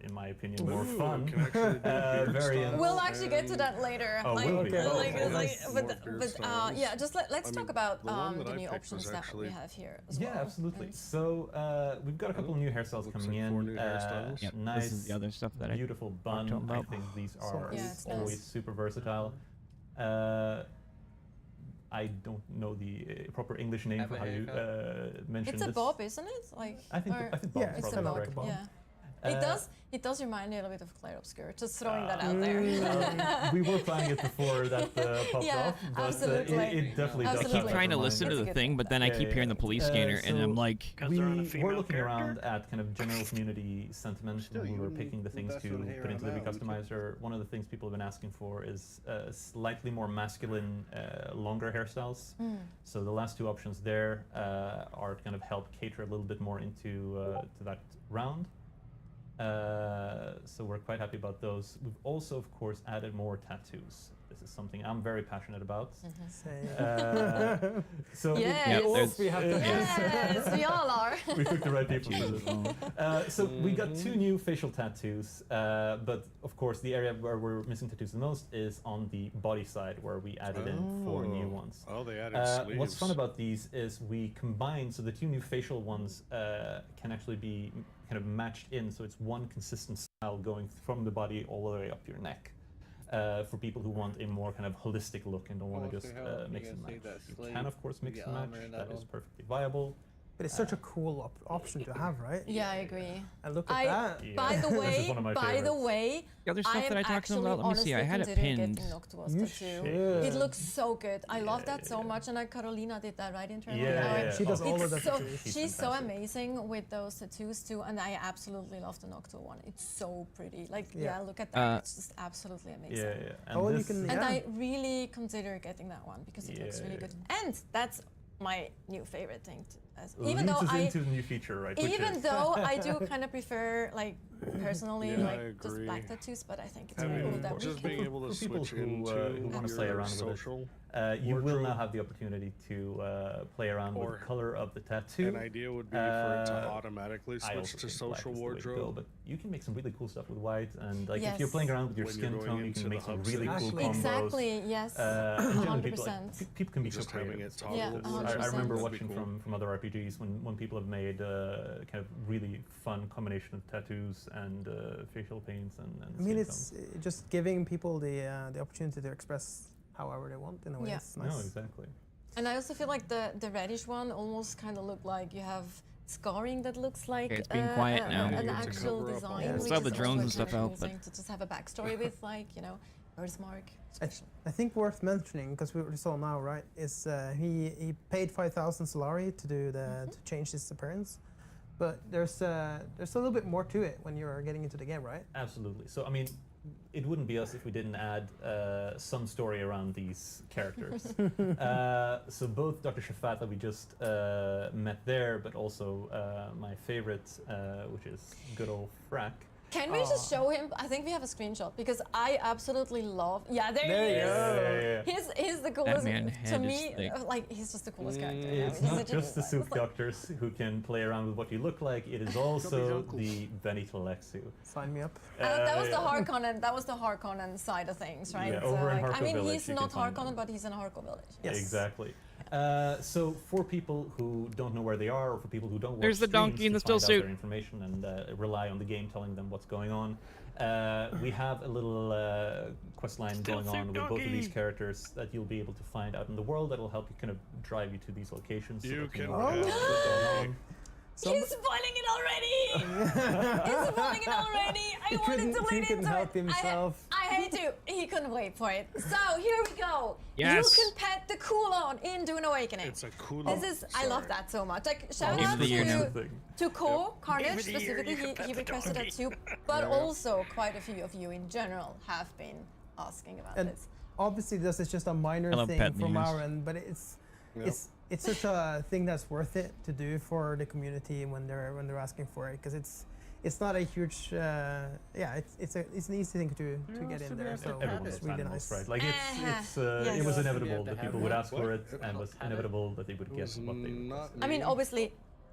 in my opinion, more Ooh, fun can actually do beard variant. style. We'll actually get to that later. Oh, will we? Oh, like, okay. like, More but beard yeah, styles. just let's I talk mean, about the one that the I new picked options was that we actually- have here as Yeah, well. absolutely. And- So we've got a couple of new hairstyles Looks coming like 4 new in. hairstyles. Yep, Nice, this is the other stuff that I beautiful talked bun. I about. think these So are nice. Yeah, it's always nice. super versatile. I don't know the proper English name for how you mention It's a this. bob, isn't it? Like I think bob yeah, is it's probably kind of like correct. a bob. yeah. It does remind me a little bit of Clair Obscur. Just throwing that out there. We were planning it before that popped Yeah, off, but absolutely. it definitely does. I keep Absolutely. trying to listen to That's a the good thing, thing. but then I keep hearing the police scanner, and I'm like, We they're on a were female looking character? around at kind of general community sentiment Still, when we you were wouldn't picking the things invest to on hair put into the amount, would you? customizer. One of the things people have been asking for is slightly more masculine, longer hairstyles. So the last two options there are to kind of help cater a little bit more into to that round. So we're quite happy about those. We've also, of course, added more tattoos. This is something I'm very passionate about. So Yes. We have to Yes, we all are. we picked the right people for this. So we got two new facial tattoos, but of course the area where we're missing tattoos the most is on the body side, where we added in 4 new ones. Oh, they added sleeves. What's fun about these is we combine, so the 2 new facial ones can actually be kind of matched in, so it's one consistent style going from the body all the way up your neck. For people who want a more kind of holistic look and don't want to just mix and match. You can, of course, mix and match. That is perfectly viable. But it's such a cool option to have, right? Yeah, I agree. And look at that. Yeah. By the This way, is one of my favorites. the other stuff I am that I talked to them actually about, let me see, I had it honestly pinned. considering getting Noctua's You tattoo. should. It looks so good. I love that so much, and Carolina did that right internally. Yeah. She does all of It's that. so, tattoos. she's so fantastic. amazing with those tattoos too, and I absolutely love the Noctua one. It's so pretty. Like, Yeah. look at that. It's just absolutely amazing. Yeah. Oh, and you this- can- And Yeah. I really consider getting that one because it looks really Yeah. good. And that's my new favorite thing. Even though leads us I, into the new feature, right? which even is- though I do kind of prefer, like, personally, Yeah, I like just agree. black tattoos, but I think it's Having really cool that we just can. being able to For people switch who, into who wanna your play around with it. social. You will wardrobe. now have the opportunity to play around with Or the color of the tattoo. An idea would be for it to Uh, automatically I also switch to think black social is the way to go, wardrobe. but you can make some really cool stuff with white, and like if you're Yes. playing around with your When skin you're going tone, you into can the make some hub really cool settings. combos. Exactly, yes. In general, people, 100%. people can be Just so having creative. it toggle. Yeah, would- 100%. I remember would be watching cool. from other RPGs when people have made kind of really fun combination of tattoos and facial paints and I mean, skin it's just giving people the opportunity to express however they want in a way. Yeah. It's tones. nice. No, exactly. And I also feel like the reddish one almost kind of look like you have scarring that looks like Okay, it's being quiet now. an To actual cover up design. all Yeah. which Still have is the drones also and stuff kind of out, but- amusing to just have a backstory with, like, birthmark. I think worth mentioning, because we saw now, right, is he paid 5,000 Solari to do to change his appearance, but there's a little bit more to it when you're getting into the game, right? Absolutely. So, I mean, it wouldn't be us if we didn't add some story around these characters. So both Dr. Shafat that we just met there, but also my favorite, which is good old Frack. Can we just show him? I think we have a screenshot because I absolutely love. Yeah, there he is. Yeah. He's the coolest. man To head is me, thick. like he's just the coolest character. It's Yeah, not just the Sooth Doctors who can play around with what you look like, it is also the Benitelexu. Sign me up. that was the yeah. Harkonnen. That was the Harkonnen side of things, right? Yeah, over in like, I Harko mean, Village, he's you not can find Harkonnen, them. but he's in a Harko village. Yes. Exactly. So for people who don't know where they are, or for people who don't watch There's the streams donkey in to the still find out suit. their information and rely on the game telling them what's going on, we have a little quest line going on with both of these characters that you'll be able to find out in the world that will help you kind of drive you to these locations. You that can know what's have going the on. He's spoiling it already! He's spoiling it already! I wanted to lead he into couldn't help it. himself. I hate to. He couldn't wait for it. So here we go. Yes. You can pet the Kulon in Dune Awakening. It's a cool. This is. I love that so much. Like shout Game out of the year now. to Ko Carnage Game of the year, specifically. you can pet He the requested that donkey. too, but also quite a few of you in general have been asking about And this. obviously, this is just a minor I love thing pet from memes. our end, but it's such a thing that's worth it to do for the community when they're asking for it, because it's not a huge it's an easy thing to get in there, so Everyone it's loves really animals, nice. right? Like Yes. it was inevitable You have that to people have would one. ask for it, and it was inevitable that they would get was what they not requested. I mean, obviously,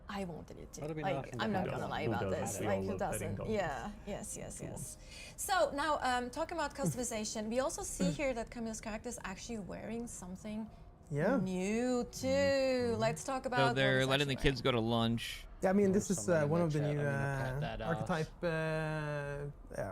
I wanted it How do to. we Like, not I'm not have gonna that? lie Who about doesn't? this. We Like, all who love petting doesn't? dogs. Yeah. Yes. So now, talking about customization, we also see here that Camille's character is actually wearing something Yeah. new too. Let's talk about. So what they're he's letting the actually kids go to lunch. Yeah, I mean, this is Somebody in one the of the chat, new I'm gonna pat that off. archetype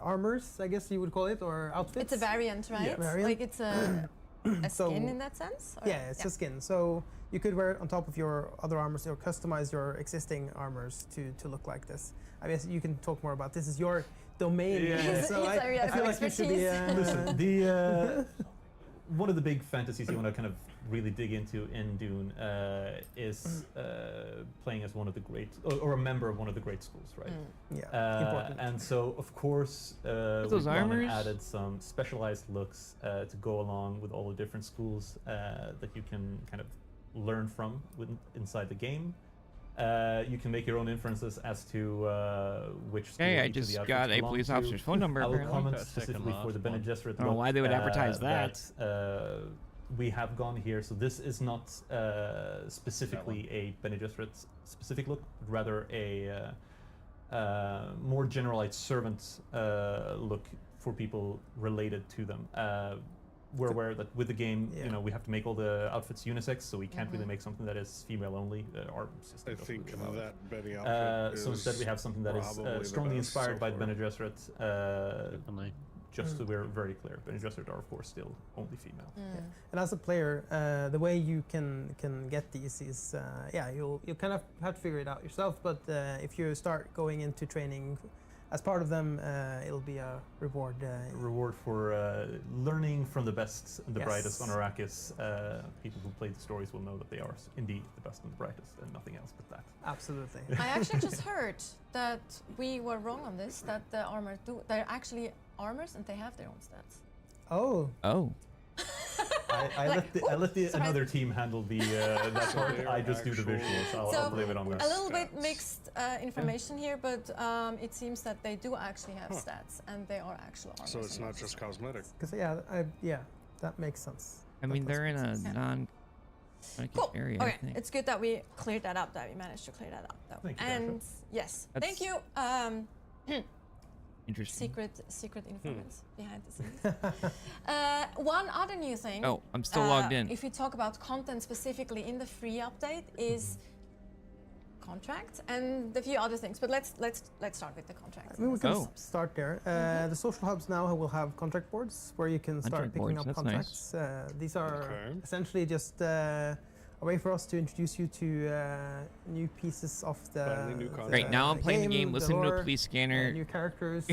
armors, I guess you would call it, or outfits. wearing. It's a variant, right? Yeah. Variant. Like it's a. a skin in that sense? Or? Yeah, it's a skin. So you could wear it on top of your other armors or customize your existing armors to look like this. I guess you can talk more about this. Is your domain. Yeah. So I feel like you should be. Listen, one of the big fantasies you want to kind of really dig into in Dune is playing as one of the great, or a member of one of the great schools, right? Yeah, important. And so, of course, we've gone and added some specialized looks to go along with all the different schools that you can kind of learn from inside the game. You can make your own inferences as to which school I just got a police officer's phone number. I will comment specifically for the Bene Gesserit. I don't know why they would advertise that. We have gone here, so this is not specifically a Bene Gesserit specific look, but rather a more generalized servant look for people related to them. We're aware that with the game, you know, we have to make all the outfits unisex, so we can't really make something that is female only. Our system I think that Benny so outfit instead, we have something that is strongly inspired by the Bene Gesserit. Just so we're very clear, Bene Gesserit are of course still only female. Yeah. And as a player, the way you can get these is, you'll kind of have to figure it out yourself. But if you start going into training as part of them, it'll be a reward. Reward for learning from the best and the brightest on Arrakis. People who play the stories will know that they are indeed the best and the brightest, and nothing else but that. Absolutely. I actually just heard that we were wrong on this. That the armor they're actually armors and they have their own stats. Oh. Oh. I let another team handle the that part. I just do the visuals. I'll blame it on them. A little bit mixed information here, but it seems that they do actually have stats and they are actual armors. So it's not just cosmetic. Because that makes sense. I mean, they're in a cool. area. Okay, it's good that we cleared that up. That we managed to clear that up, though. Thank you, and yes, thank you. Interesting. Secret informants behind the scenes. One other new thing. Oh, I'm still logged in. If we talk about content specifically in the free update, is contracts and a few other things. But let's start with the contracts. I mean, we can start there. The social hubs now will have contract boards where you can start picking up contracts. Nice. These are essentially just a way for us to introduce you to new pieces of the Right now, I'm playing the game, listening to a police scanner, new characters,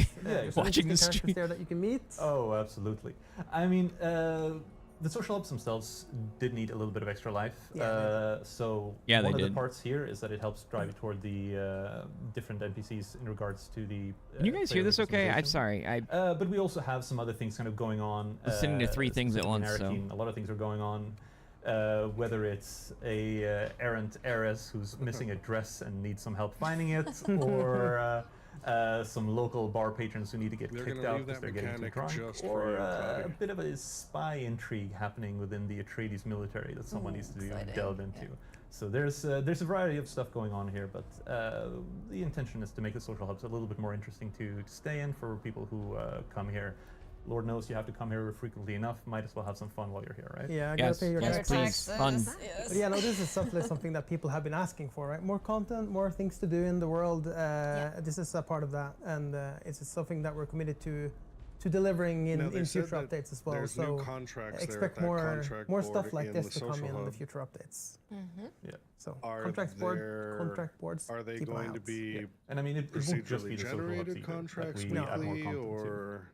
watching the characters stream there that you can meet. Oh, absolutely. I mean, the social hubs themselves did need a little bit of extra life. So one of the parts here is that it helps drive you toward the different NPCs in regards to the. Can you guys hear this okay? I'm sorry. But we also have some other things kind of going on. Listening to three things at once. So. A lot of things are going on. Whether it's a errant heiress who's missing a dress and needs some help finding it, or some local bar patrons who need to get kicked out because they're getting too drunk, or a bit of a spy intrigue happening within the Atreides military that someone needs to delve into. So there's a variety of stuff going on here, but the intention is to make the social hubs a little bit more interesting to stay in for people who come here. Lord knows you have to come here frequently enough. Might as well have some fun while you're here, right? Yeah, I gotta pay your taxes. Fun. Yes. But yeah, no, this is something that people have been asking for, right? More content, more things to do in the world. This is a part of that, and it's something that we're committed to delivering in future updates as well. There's new contracts expect more stuff like this to come in the future updates. Yeah. So contract boards. Are they going to be? And I mean, it won't just be the social hubs generated contracts weekly, or?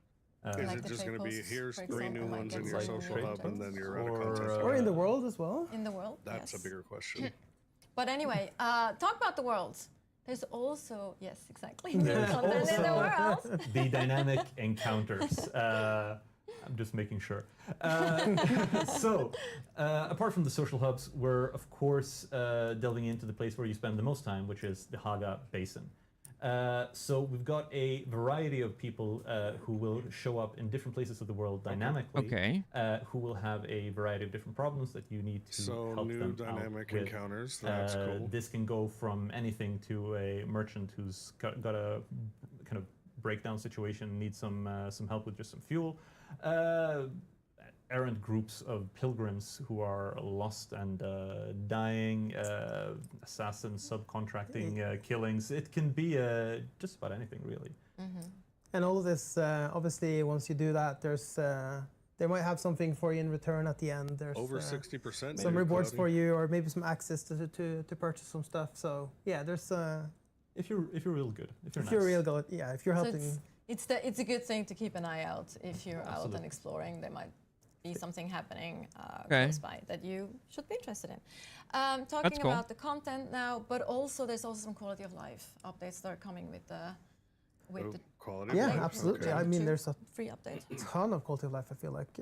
Is it just going to be, here's 3 new ones in your social hub and then you're out of content? Or in the world as well? In the world, That's a bigger question. But anyway, talk about the world. There's also, yes, exactly. There's content in the world. The dynamic encounters. I'm just making sure. So, apart from the social hubs, we're of course delving into the place where you spend the most time, which is the Haga Basin. So we've got a variety of people who will show up in different places of the world dynamically, who will have a variety of different problems that you need to help new them dynamic out with. encounters, that's cool. This can go from anything to a merchant who's got a kind of breakdown situation, needs some help with just some fuel. Errant groups of pilgrims who are lost and dying, assassins, subcontracting, killings. It can be just about anything, really. And all of this, obviously, once you do that, there's They might have something for you in return at the end. There's Over 60%. some rewards for you, or maybe some access to purchase some stuff. So yeah, there's if you're real good, if you're real good, yeah, if you're helping. It's a good thing to keep an eye out if you're out and exploring. There might be something happening close by that you should be interested in. Talking cool. about the content now, but also there's also some quality of life updates that are coming with the quality. Yeah, of life? absolutely. Okay. I mean, there's a free update. ton of quality of life. I feel like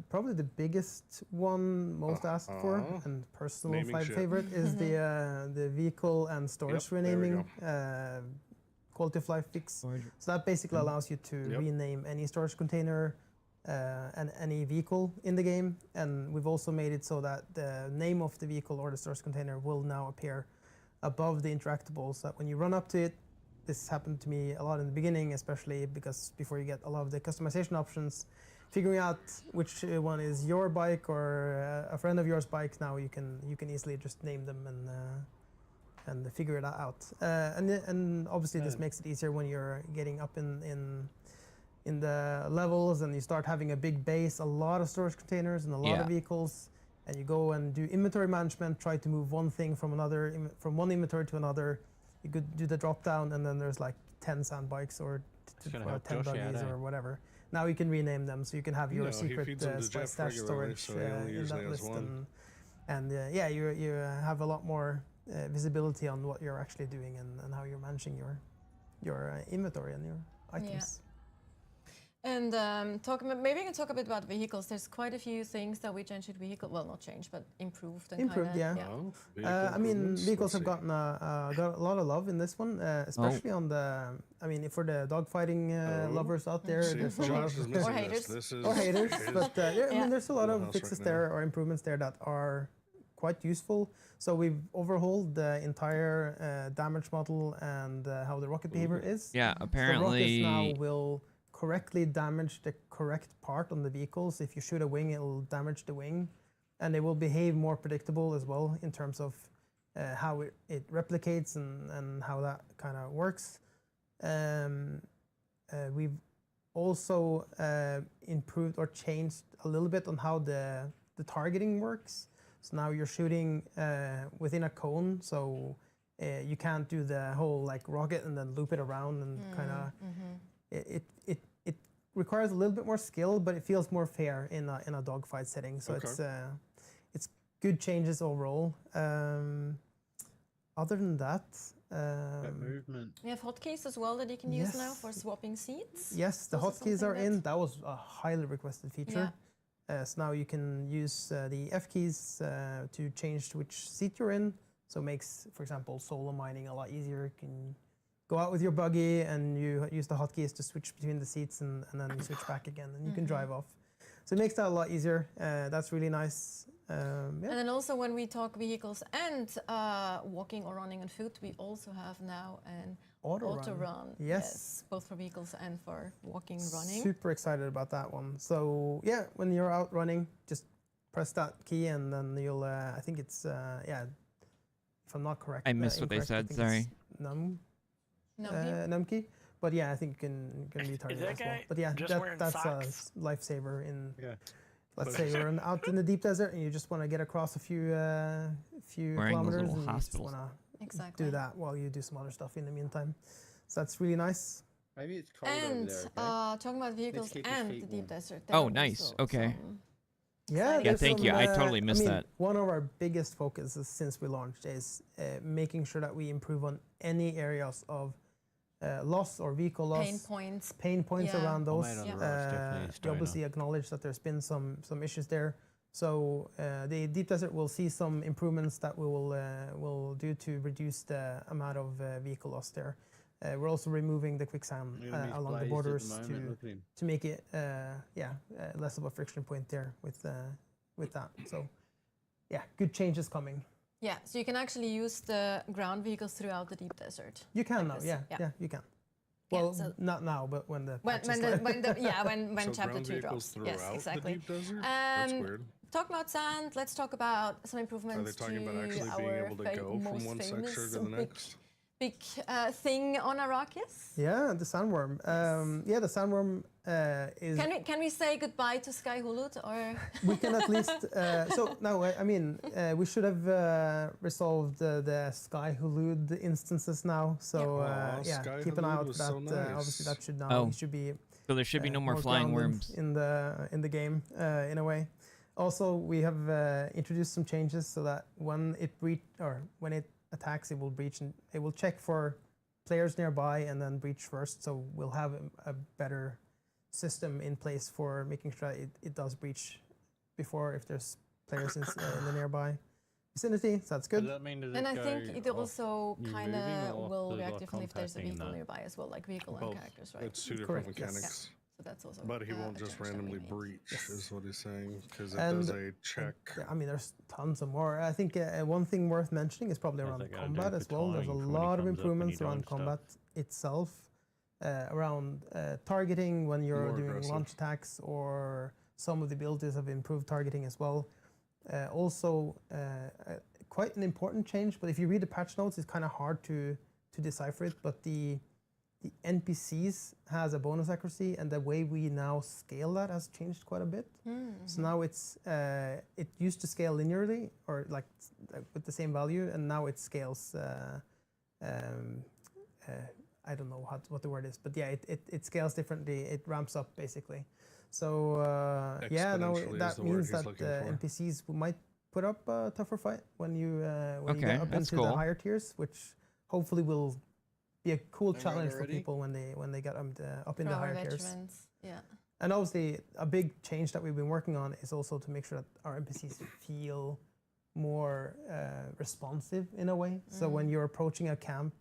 probably the biggest one, most asked for, and personal Naming shit. favorite is the vehicle and storage Yep, there we renaming quality of life fix. So that basically allows you to rename any storage container and any vehicle in the game. And we've also made it so that the name of the vehicle or the storage container will now appear above the interactable, so that when you run up to it, this happened to me a lot in the beginning, especially because before you get a lot of the customization options, figuring out which one is your bike or a friend of yours bike, now you can easily just name them and figure that out. And obviously this makes it easier when you're getting up in the levels and you start having a big base, a lot of storage containers and a lot of vehicles, and you go and do inventory management, try to move one thing from one inventory to another. You could do the drop down, and then there's like 10 sand bikes or 10 buggies or whatever. Now you can rename them, so you can have your secret stash storage in that list, and yeah, you have a lot more visibility on what you're actually doing and how you're managing your inventory and your items. And maybe we can talk a bit about vehicles. There's quite a few things that we changed with vehicle. Well, not changed, but improved. And I mean, vehicles have gotten got a lot of love in this one, especially on the. I mean, for the dogfighting lovers out there, there's a lot of or haters. Or haters, but I mean, there's a lot of fixes there or improvements there that are quite useful. So we've overhauled the entire damage model and how the rocket behavior is. Yeah, apparently. The rockets now will correctly damage the correct part on the vehicles. If you shoot a wing, it'll damage the wing, and they will behave more predictable as well in terms of how it replicates and how that kind of works. We've also improved or changed a little bit on how the targeting works. So now you're shooting within a cone, so you can't do the whole like rocket and then loop it around and kind of. It requires a little bit more skill, but it feels more fair in a dogfight setting. So it's good changes overall. Other than that, movement. We have hotkeys as well that you can use now for swapping seats. Yes, the hotkeys are in. That was a highly requested feature. So now you can use the F keys to change which seat you're in. So it makes, for example, solo mining a lot easier. You can go out with your buggy and you use the hotkeys to switch between the seats and then you switch back again and you can drive off. So it makes that a lot easier. That's really nice. And then also when we talk vehicles and walking or running on foot, we also have now an auto run. Yes. Both for vehicles and for walking, running. Super excited about that one. So yeah, when you're out running, just press that key and then you'll, I think it's, if I'm not correct. I missed what they said, sorry. Numkey. But yeah, I think you can be targeted as well. But yeah, that's socks? A lifesaver in. Yeah. Let's say you're out in the deep desert and you just want to get across a few kilometers and you just want to do that while you do some other stuff in the meantime. So that's really nice. Maybe it's cold and over there. talking about vehicles and the deep desert. Oh, nice. Okay. Yeah, thank you. I totally missed that. One of our biggest focuses since we launched is making sure that we improve on any areas of loss or vehicle loss. Pain points around those. We obviously acknowledge that there's been some issues there. So the deep desert will see some improvements that we will do to reduce the amount of vehicle loss there. We're also removing the quicksand along the borders to make it less of a friction point there with that. So yeah, good changes coming. Yeah, so you can actually use the ground vehicles throughout the deep desert. You can now, yeah, you can. Well, not now, but when chapter 2 drops. Yes, exactly. The deep desert? That's weird. Talking about sand, let's talk about some improvements. Are they talking about actually being able to go from one sector to the next? big thing on Arrakis? Yeah, the sandworm. Yeah, the sandworm is. Can we say goodbye to Sky Hulud, or We can at least. So no, I mean, we should have resolved the Sky Hulud instances now. So yeah, Sky keep an eye Hulud out for was that. so nice. Obviously, that should now Oh. it should be. So there should be no more flying grounded worms. in the game in a way. Also, we have introduced some changes so that when it attacks, it will breach and it will check for players nearby and then breach first. So we'll have a better system in place for making sure it does breach before if there's players in the nearby vicinity. So that's good. Does that mean does and it I go think it off also you kind moving of or off will the, react like, differently if there's a contacting vehicle that? nearby as well, like vehicle and Both. characters, right? It's two different Correct, yes. mechanics. So that's also. But he won't a just change that we randomly made. breach, is what he's saying, because it And- does a check. I mean, there's tons of more. I think one thing worth mentioning is probably How's around that gonna combat do as for well. There's a timing for when he lot of comes up and improvements you around dodge stuff? combat itself, around targeting when you're More doing aggressive. launch attacks, or some of the abilities have improved targeting as well. Also, quite an important change, but if you read the patch notes, it's kind of hard to decipher it, but the NPCs has a bonus accuracy, and the way we now scale that has changed quite a bit. So now it used to scale linearly or like with the same value, and now it scales. I don't know what the word is, but yeah, it scales differently. It ramps up basically. So yeah, no, Exponentially is that the word means he's that looking for. NPCs might put up a tougher fight when you Okay, get up that's into the cool. higher tiers, which hopefully will be a cool Am I challenge for already? people when they get up in For the our higher tiers. veterans, yeah. And obviously, a big change that we've been working on is also to make sure that our NPCs feel more responsive in a way. So when you're approaching a camp,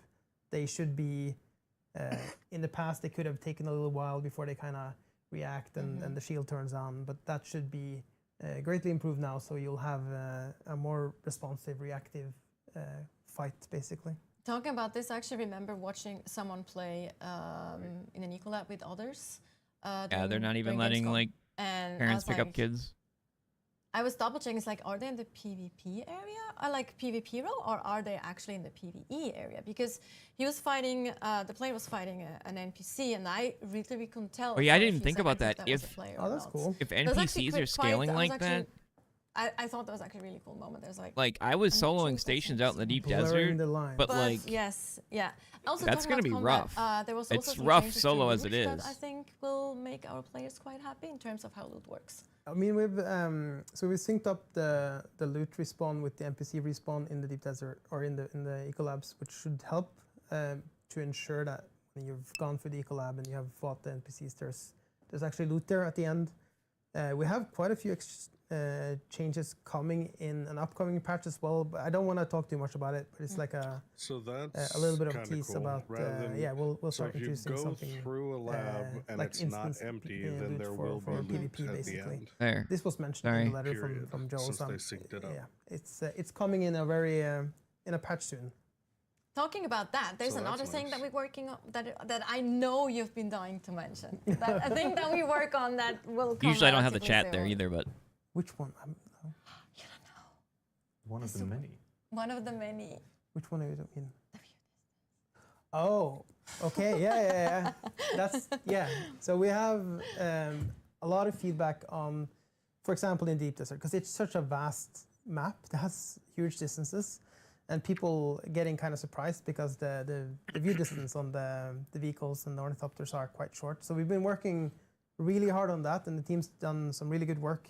they should be. In the past, they could have taken a little while before they kind of react and the shield turns on, but that should be greatly improved now. So you'll have a more responsive, reactive fight, basically. Talking about this, I actually remember watching someone play in an Ecolab with others. Yeah, they're not even during letting Gamescom. like And I parents was pick up like- kids. I was double checking. It's like, are they in the PvP area, or like PvP role, or are they actually in the PvE area? Because he was fighting, the player was fighting an NPC, and I really couldn't tell. Oh yeah, I for a didn't few even think about seconds that. was a If player Oh, or that's not. cool. if It was actually NPCs are scaling I was like that, actually- I thought that was actually a really cool moment. There's like I was I'm not sure soloing if that's stations out in the deep Blurring desert, the line. but like yes, yeah. Also That's talking gonna about be combat, rough. There was also It's some rough changes to solo as it loot that is. I think will make our players quite happy in terms of how loot works. I mean, we've synced up the loot respawn with the NPC respawn in the deep desert or in the Ecolabs, which should help to ensure that when you've gone through the Ecolab and you have fought the NPCs, there's actually loot there at the end. We have quite a few changes coming in an upcoming patch as well, but I don't want to talk too much about it. But it's like So that's a little bit of a kinda tease cool. about Rather than- yeah, we'll so start if you introducing go something through a lab and like it's not instance empty, loot then there for will be loot PvP at the basically. end. There. This was mentioned Sorry. in the letter Period. from Joel. Since so they I'm- synced it up. Yeah, it's coming in a very in a patch soon. Talking about that, there's So another that's thing that nice. we're working on that I know you've been dying to mention. That, a thing that we work on that will come Usually I don't have the relatively chat there soon. either, but Which one? You don't know. One of the many. One of the many. Which one are you in? Oh, okay, yeah. That's yeah. So we have a lot of feedback on, for example, in Deep Desert, because it's such a vast map that has huge distances, and people getting kind of surprised because the view distance on the vehicles and the ornithopters are quite short. So we've been working really hard on that, and the team's done some really good work.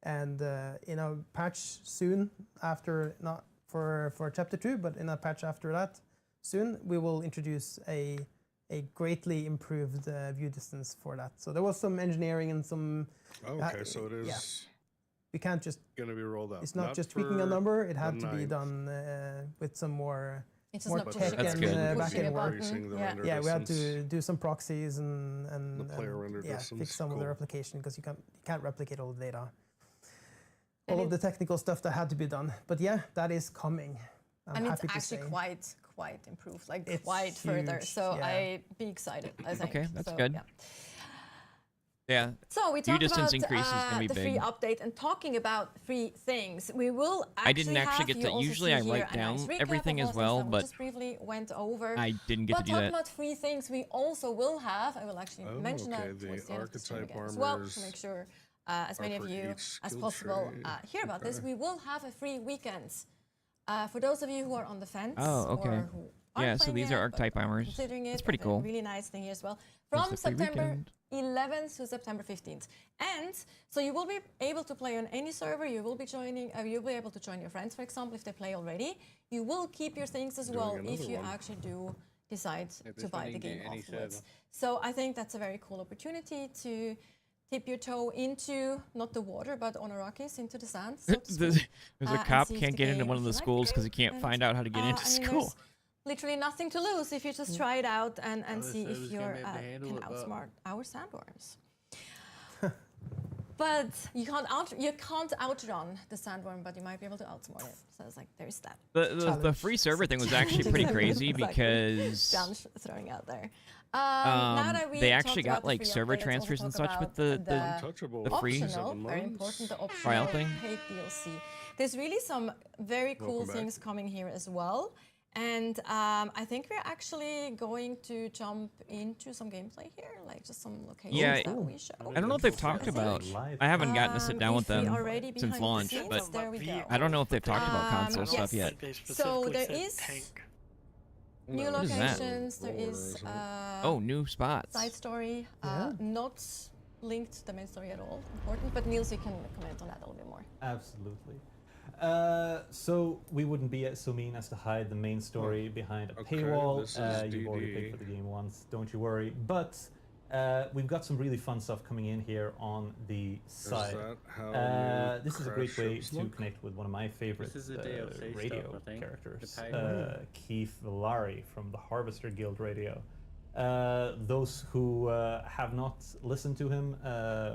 And in a patch soon, after not for chapter 2, but in a patch after that, soon we will introduce a greatly improved view distance for that. So there was some engineering and some. Okay, so it is Yeah. We can't just. going to be rolled out. It's not just tweaking a for number. It the had to be 9th. done with some more. It's just more not tech pushing, That's and good. back pushing end a work. button. the Yeah. render Yeah, we had distance. to do some proxies and The player render yeah, distance, fix some of the cool. replication because you can't replicate all the data. And All of the technical stuff that had to be done. But yeah, that is coming. I'm and it's happy to actually say. quite improved, like It's quite further. huge, So yeah. I be excited. I think. Okay, that's So, good. Yeah. Yeah. So we View talked distance about increase is gonna be the free big. update, and talking about free things, we will actually I didn't actually get you to. also Usually, see I here write a nice down recap everything of as all well, things that we but just briefly went over. I didn't get But to do talking that. about free things, we also will have. I will actually Oh, mention okay, that the towards the end of the stream archetype again as well, to armors make sure as many are of for you each as skill possible tree. hear about this. Okay. We will have a free weekend for those of you who are on the fence Oh, okay. or who aren't Yeah, so playing these yet, are but archetype armors. considering it. That's pretty a cool. really nice thing here as well. There's From the free September weekend. 11th to September 15th. And so you will be able to play on any server. You will be joining, you'll be able to join your friends, for example, if they play already. You will keep your things as well if you actually do decide to buy the game afterwards. So I think that's a very cool opportunity to dip your toe into, not the water, but on Arrakis, into the sand. So to speak, There's a and cop see if can't the get into game- one of if the you like schools because he game. can't find out how to get into I mean, school. there's literally nothing to lose if you just try it out and they see said it if was you gonna can be able to handle it, but- outsmart our sandworms. But you can't outrun the sandworm, but you might be able to outsmart it. So it's like there's that. The free server thing was actually pretty crazy because Challenge throwing out there. Now that we they actually talked about got the like free server update, let's transfers also and talk such with about the free optional, very important, the optional trial thing. paid DLC. There's really some very cool Welcome back. things coming here as well. And I think we're actually going to jump into some gameplay here, like just some locations Yeah, that we show. I don't know if they've talked about. I haven't gotten to sit down with if we them already since behind the launch, scenes, but there we go. I don't know if they've talked about console yes. stuff yet. So there is new What is that? locations. There is Oh, new spots. side story, not linked to the main story at all. Important, but Niels, you can comment on that a little bit more. Absolutely. So we wouldn't be so mean as to hide the main story behind a Okay, paywall. this is You've already DD. paid for the game once, don't you worry. But we've got some really fun stuff coming in here on the side. that how new This is a crash great way ships to look? connect with one of my favorite This is the DLC radio stuff, I think. characters, The paywall. Keith Villari from the Harvester Guild Radio. Those who have not listened to him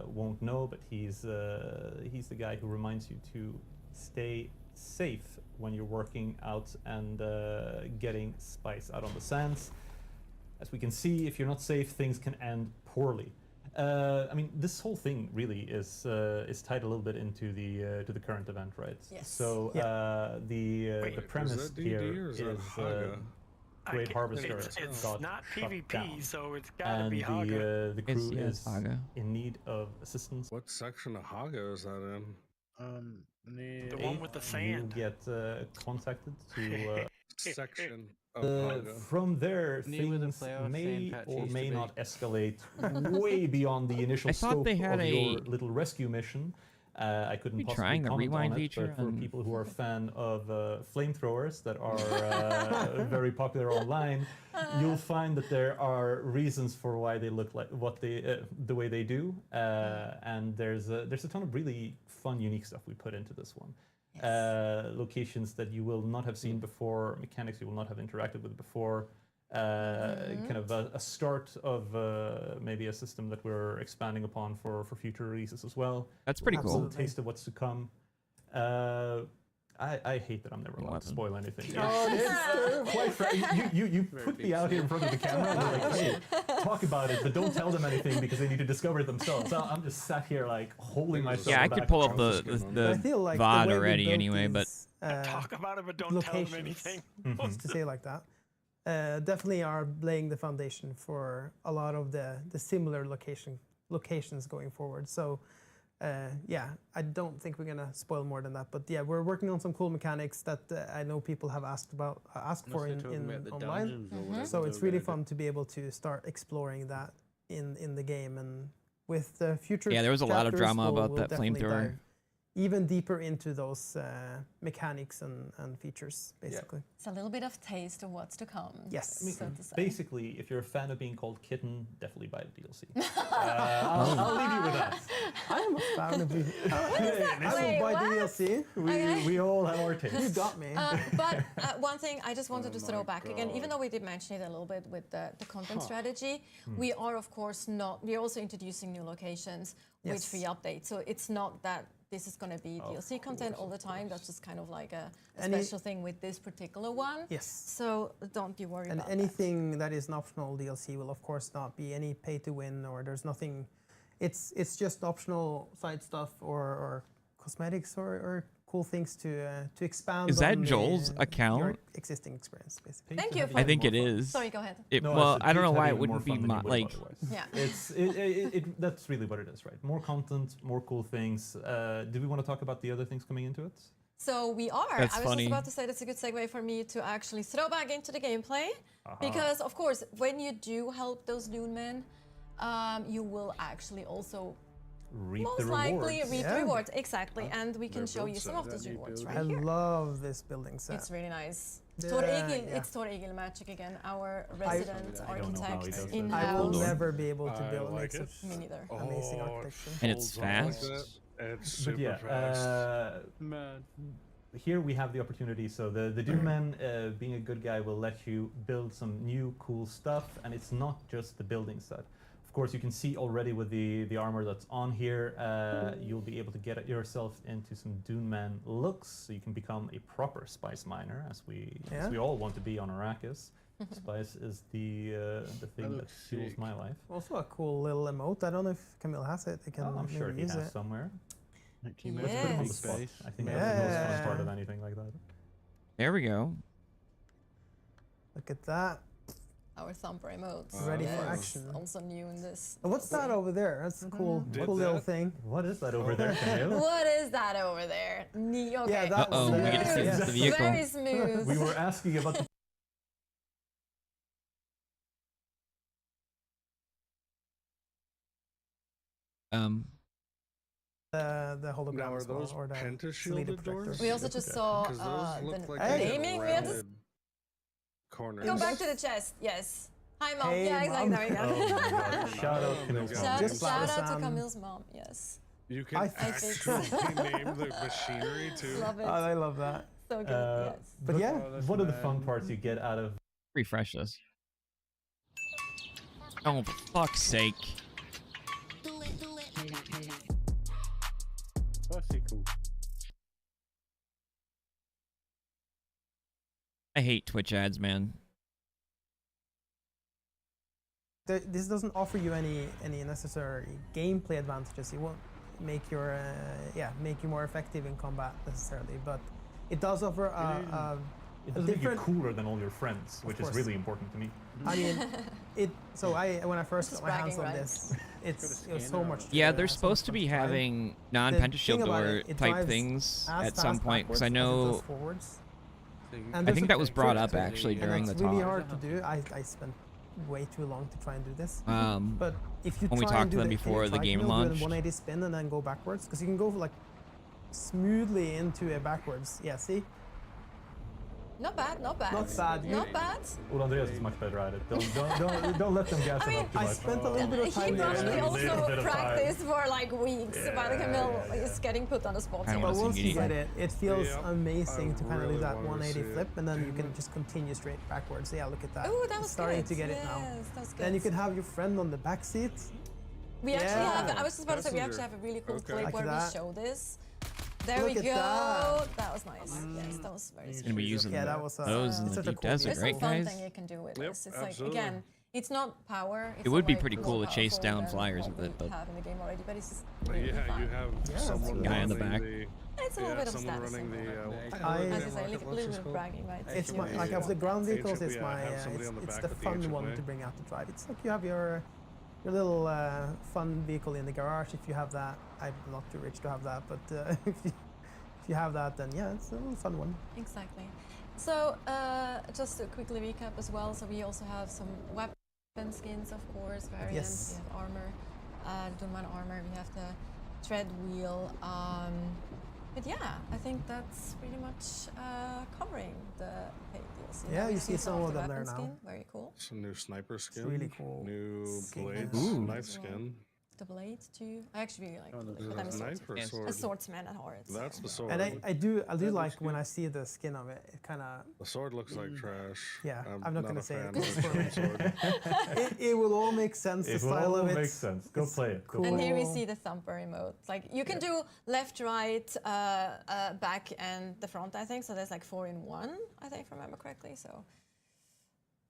won't know, but he's the guy who reminds you to stay safe when you're working out and getting spice out on the sands. As we can see, if you're not safe, things can end poorly. I mean, this whole thing really is tied a little bit into the current event, right? Yes. So the premise that DD here or is that is Haga? Great Harvester It's got not shut PvP, down, so it's gotta and be Haga. the crew It's is Haga. in need of assistance. What section of Haga is that in? The one with the sand. You get contacted to. Section of Haga. From there, Near where the things playoff may sand patch or used may to be. not escalate way beyond the initial I thought scope they had of your a- little rescue mission. I couldn't You possibly trying the comment rewind on it, feature but for on- people who are a fan of flamethrowers that are very popular online, you'll find that there are reasons for why they look like what they the way they do, and there's a ton of really fun, unique stuff we put into this one. Locations that you will not have seen before, mechanics you will not have interacted with before. Kind of a start of maybe a system that we're expanding upon for future releases as well. That's pretty cool. A little taste of what's to come. I hate that I'm never allowed to spoil anything. Quite you put me out here in front of the camera and you're like, hey, talk about it, but don't tell them anything because they need to discover it themselves. So I'm just sat here like holding myself Yeah, I back could pull up and the I feel like the VOD way we already built anyway, but these, Talk about it, but don't tell them anything. to say it like that, definitely are laying the foundation for a lot of the similar locations going forward. So yeah, I don't think we're gonna spoil more than that. But yeah, we're working on some cool mechanics that I know people have asked for in online. So it's really fun to be able to start exploring that in the game, and with the future. Yeah, there was a lot of chapters, drama about we'll that definitely flamethrower. dive even deeper into those mechanics and features, basically. It's a little bit of taste of what's to come. Yes. So to say. Basically, if you're a fan of being called Kitten, definitely buy the DLC. I'll leave you with that. I am a fan of you. I will buy the DLC. We all have our tastes. You got me. But one thing I just wanted to throw back again, even though we did mention it a little bit with the content strategy, we are of course not, we're also introducing new locations with free updates. So it's not that this is going to be DLC content all the time. That's just kind of like a special thing with this particular one. Yes. So don't you worry about anything that is an optional DLC will of course not be any pay to win, or there's nothing it's just optional side stuff or cosmetics or cool things to expand. Is that on Joel's your account? existing experience, basically. Thank you. I think it is. Sorry, go ahead. Well, I don't know why it wouldn't be like. Yeah. That's really what it is, right? More content, more cool things. Do we want to talk about the other things coming into it? So we are. That's I was funny. just about to say that's a good segue for me to actually throw back into the gameplay. Because, of course, when you do help those Dune men, you will actually also reap most the rewards. likely reap the rewards. Exactly. And we can show you some of those rewards right here. I love this building set. It's really nice. Yeah, Tor Egil, yeah. it's Tor Egil magic again, our resident architect I in-house. will never be able to build like make it. such Me neither. amazing architecture. And it's fast. It's super But fast. Here we have the opportunity. So the Dune man, being a good guy, will let you build some new cool stuff, and it's not just the building set. Of course, you can see already with the armor that's on here, you'll be able to get yourself into some Dune man looks, so you can become a proper spice miner, as we all want to be on Arrakis. Spice is the thing that fuels my life. Also a cool little emote. I don't know if Camille has it. I can I'm maybe sure he use has it. somewhere. Can you Let's put him on the spot. Space. I think that's the most fun part of anything like that. There we go. Look at that. Our thumper emotes. Ready for Yes, action. Also new in this. And what's that over there? That's a cool, cool little thing. What is that over there, Camille? What is that over there? Okay. Yeah, that Uh-oh, we get to see yeah. the vehicle. Very smooth. We were asking about the The hologram Now, are as well, those or the penta-shielded Selita doors? projector. We also just saw Because those look the like they have naming. We have to rounded corners. go back to the chest. Yes. Hi, mom. Hey, yeah, exactly. Mom. There we go. Oh my God. Shout out Camille's mom. Shout, Just shout like out to Sam. Camille's mom. Yes. You can I think so. actually name the machinery too. Love it. I love that. So good. Yes. But yeah, One of the fun parts you get out of Refresh this. Oh, for fuck's sake. That's cool. I hate Twitch ads, man. This doesn't offer you any necessary gameplay advantages. It won't make your make you more effective in combat necessarily, but it does offer it does make you cooler than all your friends, which is course. really important to me. I mean, when I first Just got my hands bragging on rights. this, it was so much. Yeah, they're supposed to be having non-penta shield thing about door it type drives things as at some fast point, because I backwards as it know. does forwards. And I there's think a that was brought trick up to it, actually and during the it's really talk. hard to do. I spent way too long to try and do this. But if you when we try and talked to do them the before the game do a launched. 180 spin and then go backwards, because you can go like smoothly into a backwards. Yeah, see? Not bad. Not bad. Not bad. Not bad. Well, Andreas is much better at it. Don't let them gas him up too I much. spent a little bit of He time there. probably A little also bit of time. practiced for like weeks. By the Camille is getting put on the spot. I here. wanna But see once you Giddy. get it, it feels Yeah, amazing I to kind of really do that wanted to 180 see flip, it. and then you can just continue straight backwards. Yeah, look at that. Ooh, that It's was starting good. to get it now. Yes, that was good. Then you can have your friend on the back seat. We actually Yeah. have. I was just about to say we actually Passenger. have a really cool Okay. clip Like where that. we show this. There Look we at go. that. That was nice. Yes, that was very And sweet. we using Yeah, that was, those in it's the such a deep cool desert, There's right, some fun guys? thing you can do with Yep, this. It's absolutely. like again, it's not power. It's It would not, be like, pretty more cool to chase powerful down than flyers what with it, we but have in the game already, but it's just But really yeah, fun. you have someone Guy in the running back. It's a little bit of someone status running symbol. the. As you say, a little bit of bragging, right? It's You my know, like you of the want ground that. vehicles. It's yeah, my have somebody on the it's back the with the fun ancient one way. to bring out to drive. It's like you have your little fun vehicle in the garage. If you have that, I'm not too rich to have that, but if you have that, then yeah, it's a little fun one. Exactly. So just to quickly recap as well. So we also have some weapon skins, of course, variants. Yes. We have armor, Dunman armor. We have the tread wheel. But yeah, I think that's pretty much covering the paid DLC. Yeah, Now we you see some of the them there weapon now. skin. Very cool. Some new sniper skin. really cool New skin. blades, Ooh. knife As well. skin. The blades too. I actually really like the blade, Is but it I'm a a knife or a Yes. sword? a swordsman at heart. so- That's the sword. And I do That like looks when good. I see the skin of it. It kind of The sword looks like trash. Yeah, I'm not gonna a say it fan 'cause of it's the sword. it will all make sense. It the will style all of it make sense. Go it's play it. Go cool. And here we see the thumper emote. Like you can do left, right, back, and the front. I think so. There's like 4 in 1. I think if I remember correctly. So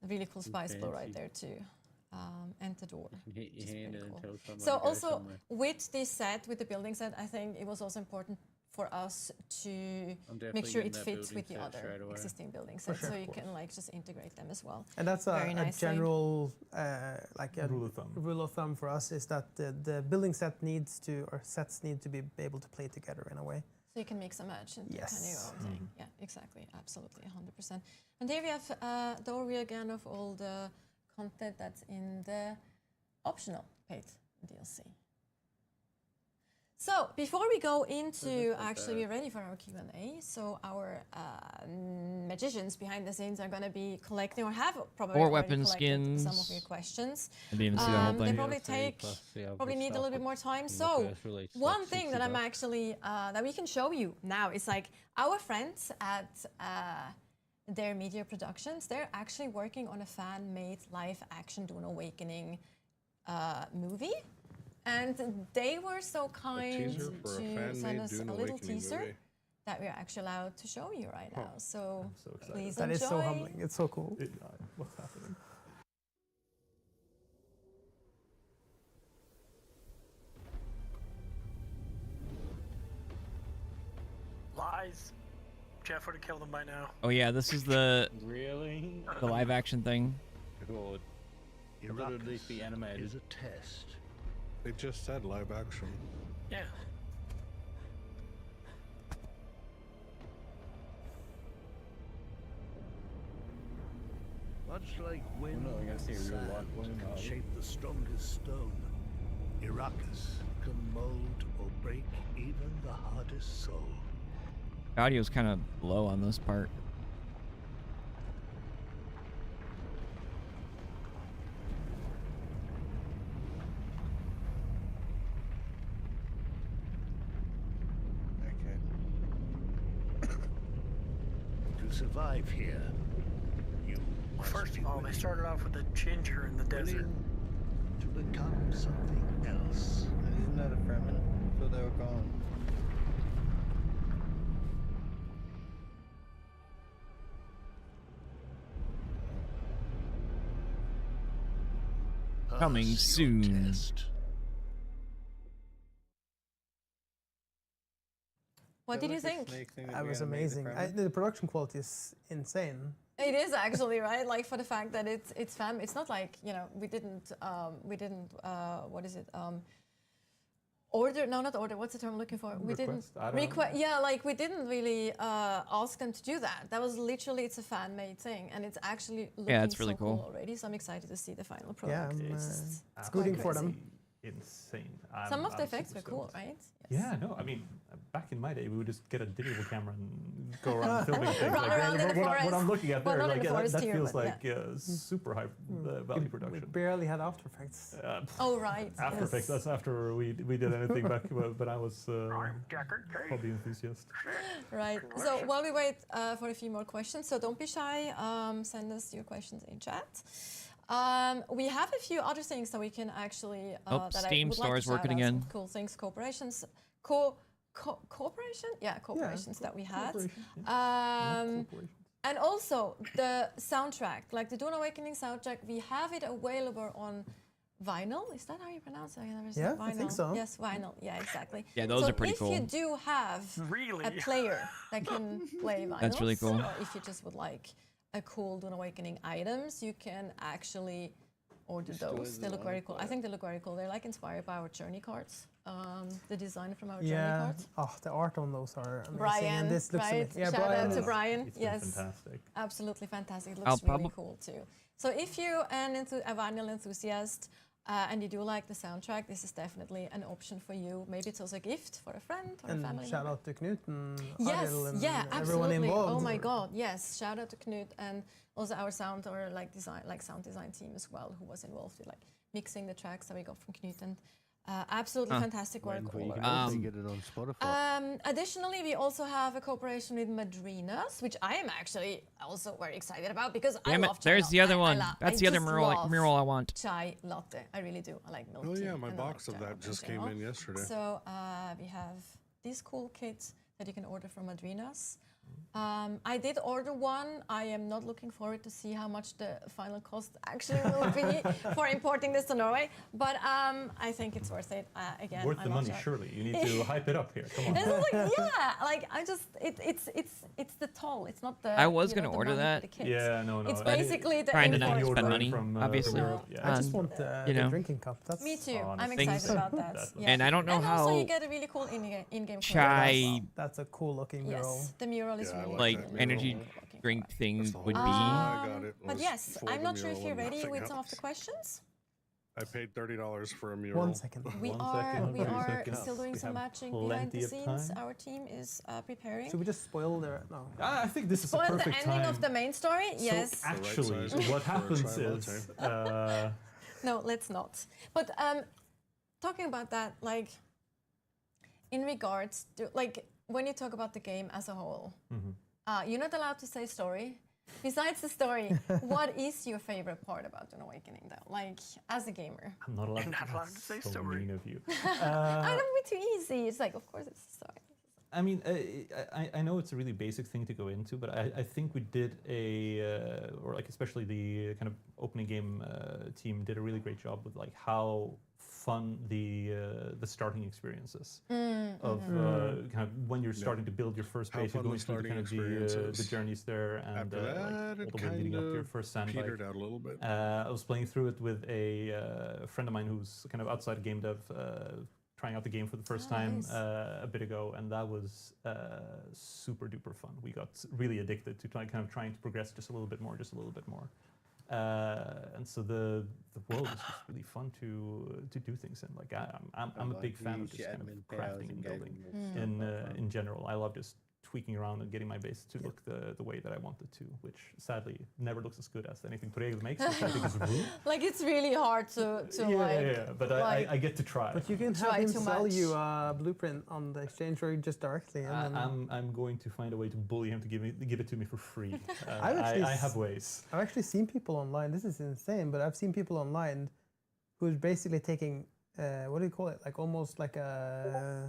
a really cool spice blow right there too. and the door. You can hit your hand pretty and cool. tell someone So to go also somewhere. with this set, with the building set, I think it was also important for us to make sure it fits with the other existing building sets, sure. so you can like just integrate them as well. And that's Very a nicely. general like a Rule of thumb for us is that the building set needs to, or sets need to be able to play together in a way. So you can mix and match and Yes. kind of your own thing. Yeah, exactly, absolutely, 100%. And here we have the overview again of all the content that's in the optional paid DLC. So before we go into actually, we're ready for our Q&A. So our magicians behind the scenes are going to be collecting, or have probably Or already weapon collected some of skins. your questions. I didn't even see the whole They thing. probably need a little bit more time. So one thing that I'm actually that we can show you now is like our friends at their media productions. They're actually working on a fan-made live-action Dune Awakening movie. And they were so kind teaser for a to fan-made send us Dune a little Awakening teaser movie. that we're actually allowed to show you right now. So, I'm so excited. please That enjoy. is so humbling. It's so cool. What's happening? Lies. Jeff would have killed him by now. Oh yeah, this is the Really? the live action thing. God. It would at least be animated. Is a test. They just said live action. Yeah. Much like wind, not gonna see a real sand life one, can are we? shape the strongest stone. Iraqis can mold or break even the hardest soul. Audio's kind of low on this part. To survive here, you Well, must first be of all, they willing- started off with a ginger in the desert. willing to become something else. Isn't that a Fremen? I thought they were gone. Coming Pass your soon. test. What did you think? That was amazing. The production quality is insane. It is actually, right? Like for the fact that it's fam. It's not like, you know, we didn't what is it? Order? No, not order. What's the term I'm looking for? We didn't Request? I don't know. request. Yeah, like we didn't really ask them to do that. That was literally, it's a fan-made thing, and it's actually looking it's really so cool cool. already. So I'm excited to see the final Yeah, product. it's just good for crazy. them. Insane. Some of the I'm effects super were cool, stoked. right? Yeah, no, I mean, back in my day, we would just get a digital camera and go around filming things. Run around in the what I'm forest. looking at Well, there, not in like, the yeah, forest that here, feels but like super high value We production. barely had After Effects. Oh, right. After Effects, that's after we did anything back when I was hobby enthusiast. Right. So while we wait for a few more questions, so don't be shy. Send us your questions in chat. We have a few other things that we can actually. That Steam I would Store like is to shout working out. again. Some cool things, corporations, cooperation. Yeah, corporations that we had. And also the soundtrack, like the Dune Awakening soundtrack, we have it available on vinyl. Is that how you pronounce it? I've never seen Yeah, vinyl. I think so. Yes, vinyl. Yeah, exactly. Yeah, those are pretty cool. If you do have Really? a player that can play vinyls, That's really cool. or if you just would like a cool Dune Awakening items, you can actually order those. They look very cool. I think they look very cool. They're like inspired by our journey cards. The design from our journey Yeah. cards. Oh, the art on those are amazing. Brian, and this looks right? amazing. Yeah, Shout Brian. out to Brian. It's been Yes, fantastic. absolutely fantastic. It I'll looks really probab- cool too. So if you're a vinyl enthusiast and you do like the soundtrack, this is definitely an option for you. Maybe it's also a gift for a friend or a And family shout member. out to Knut and Yes, Ariel and yeah, everyone absolutely. involved. Oh my God, yes. Shout out to Knut and also our sound or like design, like sound design team as well, who was involved with like mixing the tracks that we got from Knut, and absolutely fantastic work. But you all can around. also get it on Spotify. Additionally, we also have a cooperation with Madrinas, which I am actually also very excited about because Damn I it! love chai There's latte. the other I one. lo- That's I the other just mural love I want. Chai latte. I really do. I like milk Oh tea. yeah, my and I box like of chai that latte just came general. in yesterday. So we have these cool kits that you can order from Madrinas. I did order one. I am not looking forward to see how much the final cost actually will be for importing this to Norway. But I think it's worth it. Again, Worth the I'm money, not sure. surely. You need to hype it up here. Come on. This is like, yeah, like I just, it's the toll. It's not the. I was you know, gonna the order money for that. the kids. Yeah, no. It's I- basically the Trying to import. not You're spend ordering money, from, obviously. Europe, yeah. I just want the you know. drinking cup. That's Me too. I'm honestly. excited Things- about that. That- Yeah. And I don't know and also how you get a really cool in-game chai, that's a cool looking mural. Yes, the mural is Yeah, I really like like that mural. energy drink thing That's the would whole be. reason why I got it But was yes, for I'm the not sure if mural you're and ready nothing with some of the else. questions. I paid $30 for a mural. 1 second. We One are second, we 30 are seconds. still doing We some have matching behind the plenty of scenes. time. Our team is preparing. Should we just spoil the no? I think this is a Spoil the perfect ending time. of the main story. So Yes. actually, size what for a happens chai is, No, let's not. But talking about that, like in regards to like when you talk about the game as a whole, you're not allowed to say story. Besides the story, what is your favorite part about Dune Awakening, though? Like as a gamer, I'm not allowed, I'm not allowed to say so story. mean of you. I don't be too easy. It's like, of course, it's a story. I mean, I know it's a really basic thing to go into, but I think we did or like especially the kind of opening game team did a really great job with like how fun the starting experience is of kind of when you're starting to build your first How base, you're fun going the through the kind of starting experience the is. journeys there, and After like, that, all it the way leading up to your kind first of sandbike. petered out a little bit. I was playing through it with a friend of mine who's kind of outside game dev, trying out the game for the first time Nice. a bit ago, and that was super duper fun. We got really addicted to kind of trying to progress just a little bit more, and so the world is just really fun to do things in. Like I'm a big fan of just kind of crafting and building in general. I love just tweaking around and getting my base to look the way that I want it to, which sadly never looks as good as anything Torego makes, which I think is rude. Like it's really hard to But like, I get to try. But you can have Try him too sell much. you a blueprint on the exchange rate just directly. And then I'm going to find a way to bully him to give it to me for free. I've actually I have ways. I've actually seen people online. This is insane, but I've seen people online who's basically taking what do you call it? Like almost like a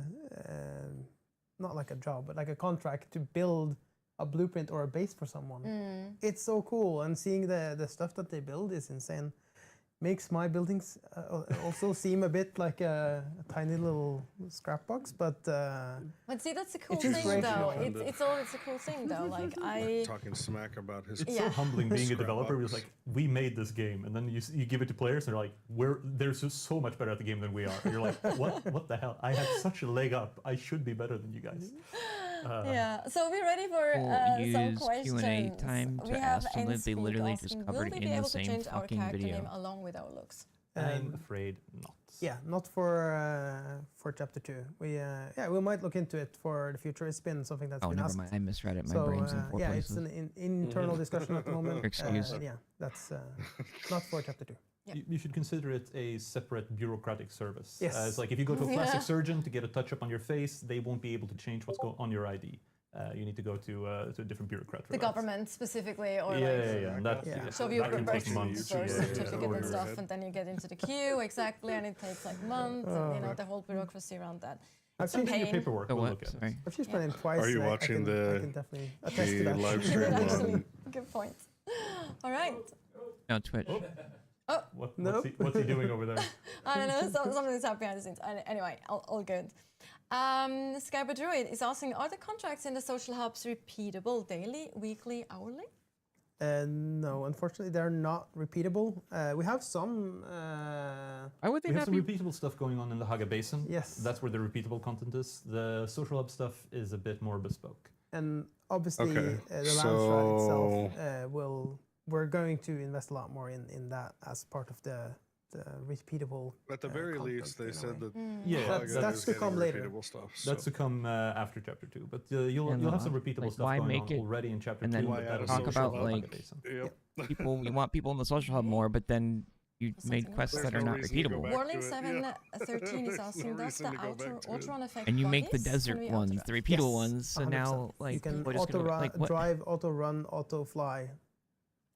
not like a job, but like a contract to build a blueprint or a base for someone. It's so cool, and seeing the stuff that they build is insane. Makes my buildings also seem a bit like a tiny little scrap box, but see, that's a cool it is thing, great. though. Offended. It's a cool thing, though. Like I. Talking smack about his. It's Yeah. so humbling being a Scrap developer. Because box. like we made this game, and then you give it to players, and they're like, they're so much better at the game than we are. And you're like, what the hell? I had such a leg up. I should be better than you guys. Yeah, so we're ready for We'll some use questions. Q&A time We to have ask them that they Enspeak literally just asking, covered will we in be the able to same change our fucking character video. name along with our looks? I'm afraid not. yeah, not for chapter 2. We might look into it for the future. It's been something that's Oh, been never asked. mind. I misread it. My So brain's in 4 yeah, places. it's an internal discussion at the moment. Your excuse. Yeah, that's not for chapter 2. Yep. You should consider it a separate bureaucratic service. Yes. It's like if you go to a Yeah. plastic surgeon to get a touch-up on your face, they won't be able to change what's on your ID. You need to go to a different bureaucrat for The that. government specifically, or Yeah, like yeah. And that, Yeah. show your that can birth take months. certificate over and your stuff, head. and then you get into the queue exactly, and it takes like months, and you know the whole bureaucracy around that. I've Send seen in your pain. paperwork. Oh, We'll what? look at it. Sorry. I've just been in twice. Are you and watching I can definitely attest to the that. live stream Actually, on good point. All right. No, Twitch. What's he doing over there? I don't know, something's happening behind the scenes. Anyway, all good. Skyber Druid is asking, are the contracts in the social hubs repeatable daily, weekly, hourly? No, unfortunately, they're not repeatable. We have some. Why would they We have not some be? repeatable stuff going on in the Haga Basin. Yes. That's where the repeatable content is. The social hub stuff is a bit more bespoke. And obviously, Okay, the Landsrat itself we're going to invest a lot more in that as part of the repeatable. At the very content least, they in a said way. that Yeah, That's to come later. repeatable stuff. That's to come after chapter 2. But you'll And, have some repeatable like, stuff why going make on it- already in chapter and 2. then but that'll talk be about, social hub like, basin. Yep. People, you want people in the social hub more, but then you made Something quests else. that are There's no not reason to go repeatable. back Warning to it, 713 is There's asking, no does the reason to go back to it. outrun affect And you make the buggies? desert Can we ones, alter the that? repeatable Yes, ones. So 100%. now, like, you can we're just auto gonna, like, what? drive, auto run, auto fly.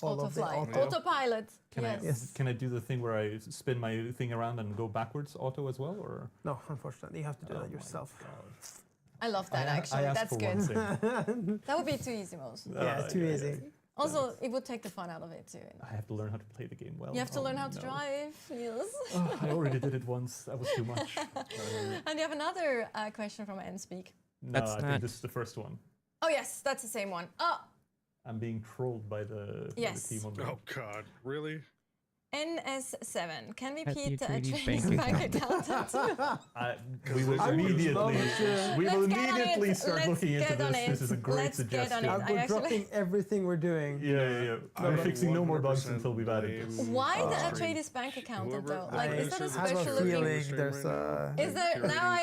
All of the Autofly. auto. Autopilot. Can Yes. I do the thing where I spin my thing around and go backwards auto as well, or? No, unfortunately, you have to do Oh that my yourself. God. I love that I actually. asked That's for good. one thing. That would be too easy, most. Yeah, it's too yeah, easy. Also, it would take the fun out of it too. I have to learn how to play the game well. You have to Oh, learn how to no. drive. Yes. Oh, I already did it once. That was too much. And you have another question from Nspeak. No, That's I not- think this is the first one. Oh yes, that's the same one. Oh, I'm being trolled by the Yes. team on the Oh God, really? NS7. Can we At Pete Bitrate's Trade's bank bank accountant? We will I would immediately, love to. we will Let's get on immediately it. start Let's looking into get on this. it. This is a great Let's get on suggestion. it. I We're actually- dropping everything we're doing. Yeah. I We're fixing no more bugs 100% until we've added this. blame Why the stream. Atreides bank accountant Whoever though? Like, is manages that a the I have special a stream looking? feeling right there's now. Is there now?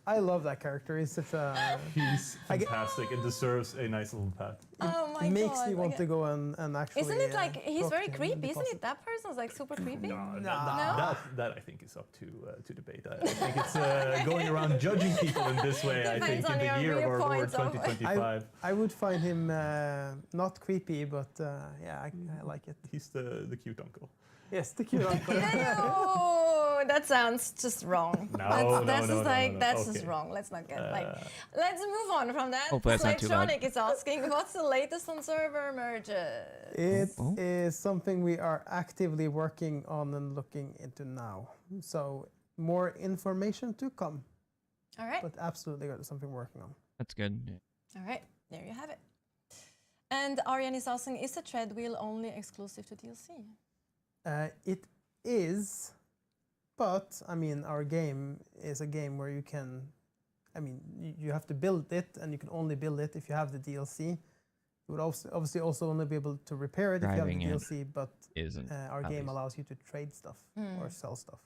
I love that character. He's such a. He's I get- fantastic and deserves a nice little pat. Oh my It makes god! me want okay. to go and actually. Isn't it like he's talk very to him creepy? because Isn't it? That person's like super creepy. That I think is up to debate. I think it's going around judging people in this way. I Depends think in on the your year of our Lord viewpoints of- 2025, I would find him not creepy, but yeah, I like it. he's the cute uncle. Yes, the cute uncle. No, that sounds just wrong. No, that's no, just no, like no, that's okay. just wrong. Let's not get like. Let's move on from that. Hopefully that's not too loud. Slatronic is asking, what's the latest on server merges? It Oh. is something we are actively working on and looking into now. So more information to come, All right, but absolutely something we're working on. That's good. Yeah. all right, there you have it. And Ariane is asking, is the tread wheel only exclusive to DLC? It is, but I mean, our game is a game where you can, I mean, you have to build it, and you can only build it if you have the DLC. You would also, obviously also only be able to repair it Driving if you it have the DLC, but Isn't our game obvious. allows you to trade stuff or sell stuff.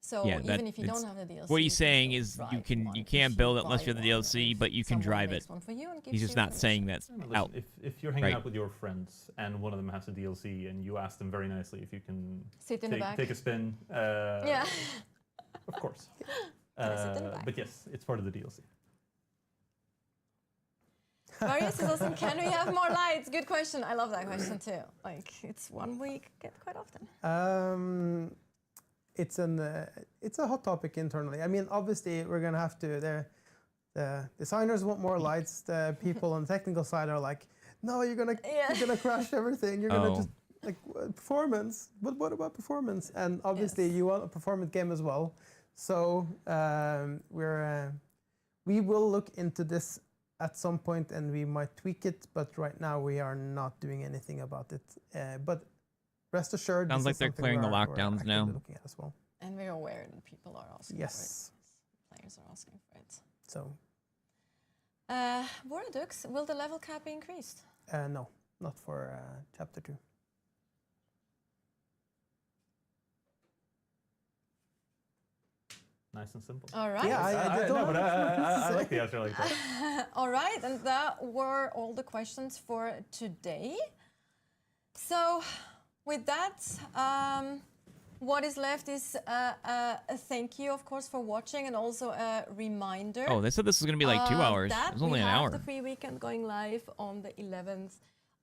So Yeah, that- even if you it's- don't have the DLC, What he's you saying still is drive you one, can't you build it buy unless you're the one, DLC, or but you can someone drive makes it. one for you and He's gives just you not one. saying that's Listen, out. if you're hanging Right. out with your friends and one of them has a DLC and you ask them very nicely if you can Sit in the back. take a spin, Yeah. of course. Can I sit in the back? But yes, it's part of the DLC. Marius is asking, can we have more lights? Good question. I love that question too. Like, it's one we get quite often. It's a hot topic internally. I mean, obviously, we're gonna have to. The designers want more lights. The people on the technical side are like, no, you're gonna crash everything. You're gonna just like performance. But what about performance? And obviously, you want a performance game as well. So we will look into this at some point, and we might tweak it. But right now, we are not doing anything about it. But rest assured, Sounds this like is they're something clearing the we're lockdowns actively now. looking at as well. And we're aware that people are asking Yes. for it. Players are asking for it. So Voradux, will the level cap be increased? no, not for chapter 2. Nice and simple. All right. Yeah, I don't no, have but much more to I like say. the answer like that. All right, and that were all the questions for today. So, with that, what is left is a thank you, of course, for watching, and also a reminder. Oh, they said this was going to be like 2 hours. That It was only we an have hour. the free weekend going live on the 11th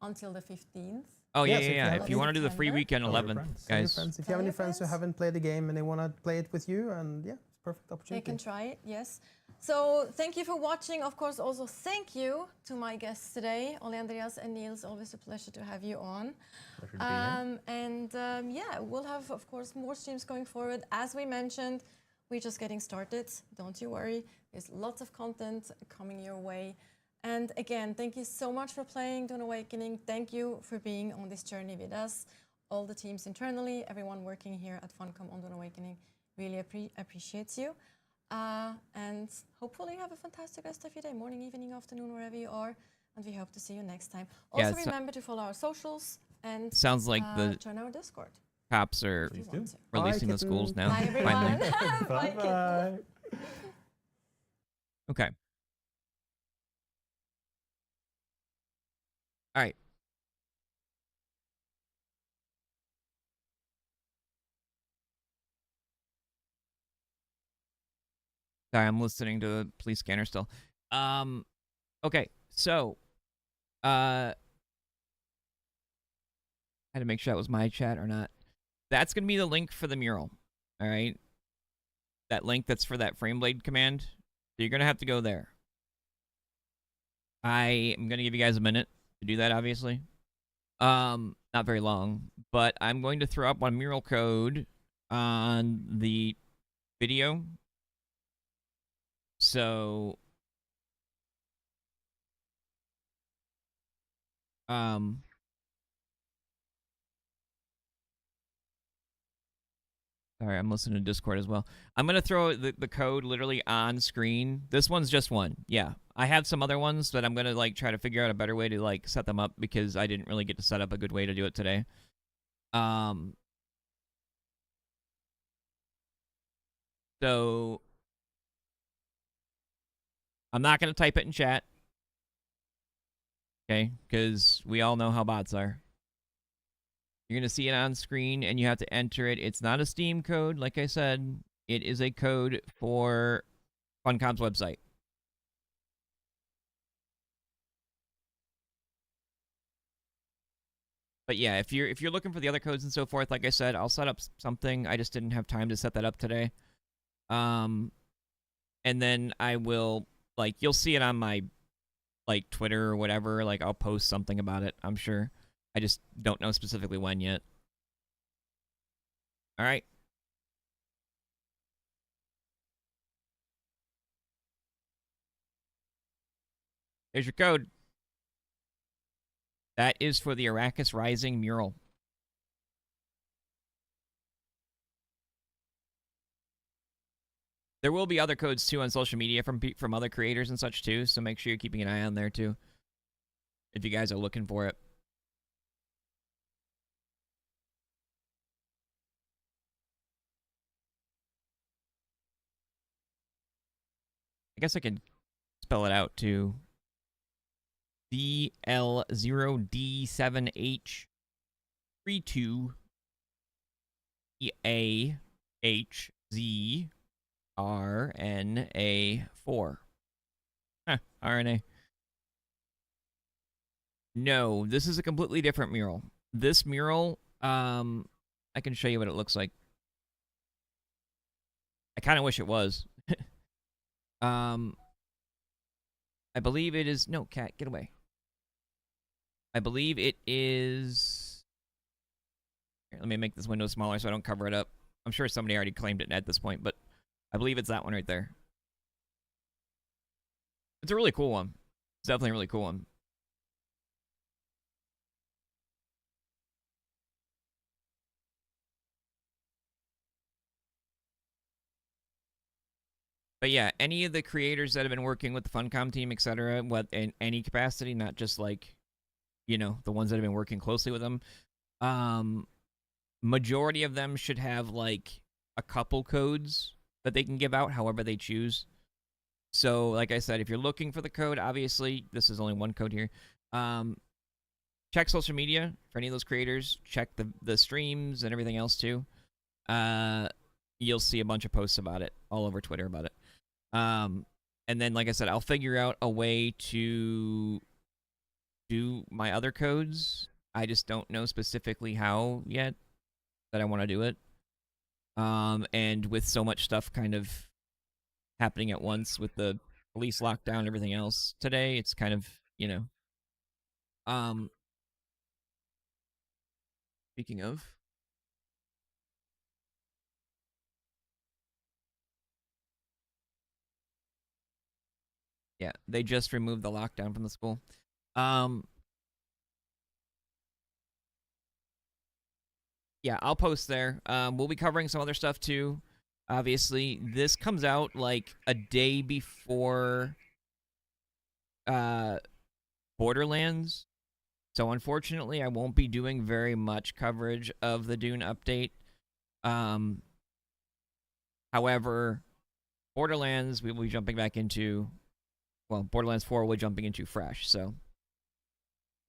until the 15th. Oh, yeah, Yes, yeah, yeah. have If you want to do the free September. weekend Tell your 11th, friends. Tell your guys. friends. If you Tell have any your friends who friends. haven't played the game and they want to play it with you, and yeah, it's a perfect They opportunity. can try it, yes. So thank you for watching. Of course, also thank you to my guests today, Ole Andreas and Niels. Always a pleasure to have you on. Pleasure to be here. Yeah, we'll have, of course, more streams going forward. As we mentioned, we're just getting started. Don't you worry. There's lots of content coming your way. And again, thank you so much for playing Dune Awakening. Thank you for being on this journey with us. All the teams internally, everyone working here at funcom on Dune Awakening really appreciates you. And hopefully you have a fantastic rest of your day, morning, evening, afternoon, wherever you are. And we hope to see you next time. Yeah, Also so- remember to follow our socials and Sounds like the join our Discord. cops are Please if you want do. to. releasing Bye, the schools kitten. now. Bye, everyone. Finally. Bye, kitten. Bye. Okay. All right. Sorry, I'm listening to the police scanner still. Okay, so I had to make sure that was my chat or not. that's going to be the link for the mural. All right. That link that's for that frame blade command. So you're going to have to go there. I am going to give you guys a minute to do that, obviously. Not very long, but I'm going to throw up one mural code on the video. So, sorry, I'm listening to Discord as well. I'm going to throw the code literally on screen. This one's just one. Yeah. I have some other ones, but I'm going to like try to figure out a better way to like set them up because I didn't really get to set up a good way to do it today. So I'm not going to type it in chat. Okay? Because we all know how bots are. You're going to see it on screen, and you have to enter it. It's not a Steam code, like I said. It is a code for Funcom's website. But yeah, if you're looking for the other codes and so forth, like I said, I'll set up something. I just didn't have time to set that up today. And then I will, like, you'll see it on my, like, Twitter or whatever. Like, I'll post something about it, I'm sure. I just don't know specifically when yet. All right. There's your code. That is for the Arrakis Rising mural. There will be other codes too on social media from other creators and such too, so make sure you're keeping an eye on there too, if you guys are looking for it. I guess I could spell it out too. DL0D7H32AHZRNA4. Huh, RNA. No, this is a completely different mural. This mural, I can show you what it looks like. I kind of wish it was. I believe it is... No, cat, get away. I believe it is... Here, let me make this window smaller so I don't cover it up. I'm sure somebody already claimed it at this point, but I believe it's that one right there. It's a really cool one. It's definitely a really cool one. But yeah, any of the creators that have been working with the Funcom team, etc., what in any capacity, not just like, you know, the ones that have been working closely with them, majority of them should have like a couple codes that they can give out however they choose. So, like I said, if you're looking for the code, obviously this is only one code here. Check social media for any of those creators. Check the streams and everything else too. You'll see a bunch of posts about it all over Twitter about it. And then, like I said, I'll figure out a way to do my other codes. I just don't know specifically how yet that I want to do it. And with so much stuff kind of happening at once with the police lockdown and everything else today, it's kind of, you know. Speaking of, yeah, they just removed the lockdown from the school. Yeah, I'll post there. We'll be covering some other stuff too. Obviously, this comes out like a day before Borderlands. So unfortunately, I won't be doing very much coverage of the Dune update. However, Borderlands we will be jumping back into, well, Borderlands 4 we're jumping into fresh, so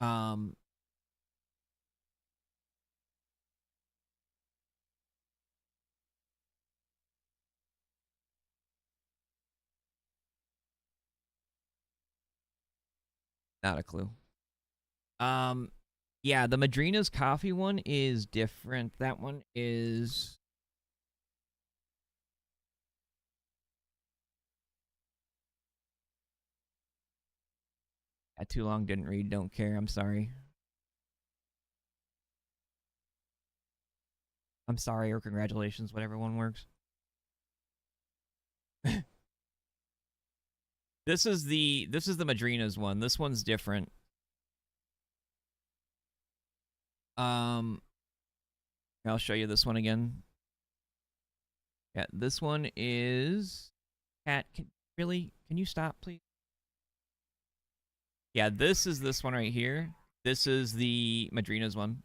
not a clue. Yeah, the Madrina's coffee one is different. That one is... too long, didn't read, don't care, I'm sorry. I'm sorry or congratulations, whatever one works. This is the Madrina's one. This one's different. I'll show you this one again. Yeah, this one is... Cat, can you stop, please? Yeah, this is this one right here. This is the Madrina's one.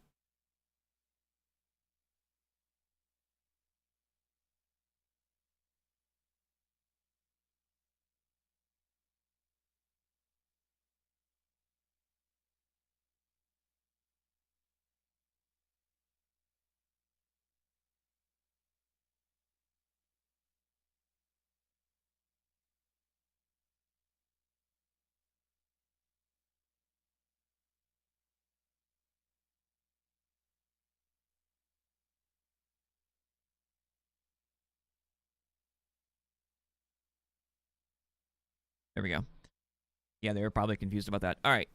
There we go. Yeah, they were probably confused about that. All right.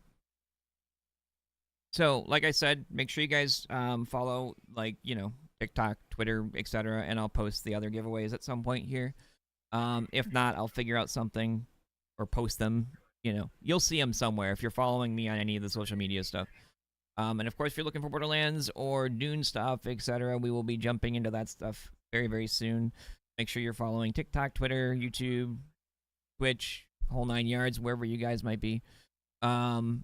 So, like I said, make sure you guys follow, like, you know, TikTok, Twitter, etc., and I'll post the other giveaways at some point here. If not, I'll figure out something or post them. You know, you'll see them somewhere if you're following me on any of the social media stuff. And of course, if you're looking for Borderlands or Dune stuff, etc., we will be jumping into that stuff very, very soon. Make sure you're following TikTok, Twitter, YouTube, Twitch, whole 9 yards, wherever you guys might be. There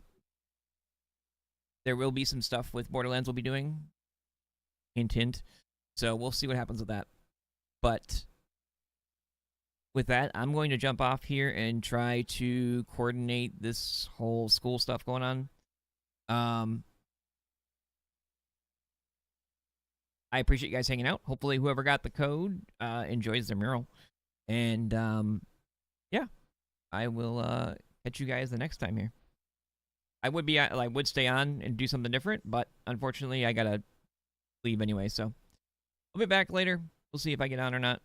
will be some stuff with Borderlands we'll be doing. Hint, hint. So we'll see what happens with that. But with that, I'm going to jump off here and try to coordinate this whole school stuff going on. I appreciate you guys hanging out. Hopefully whoever got the code enjoys their mural. And yeah, I will catch you guys the next time here. I would stay on and do something different, but unfortunately I gotta leave anyway, so I'll be back later. We'll see if I get on or not.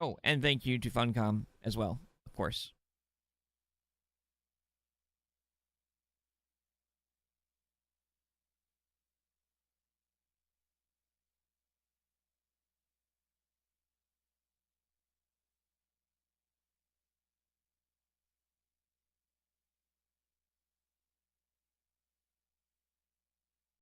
Oh, and thank you to Funcom as well, of course.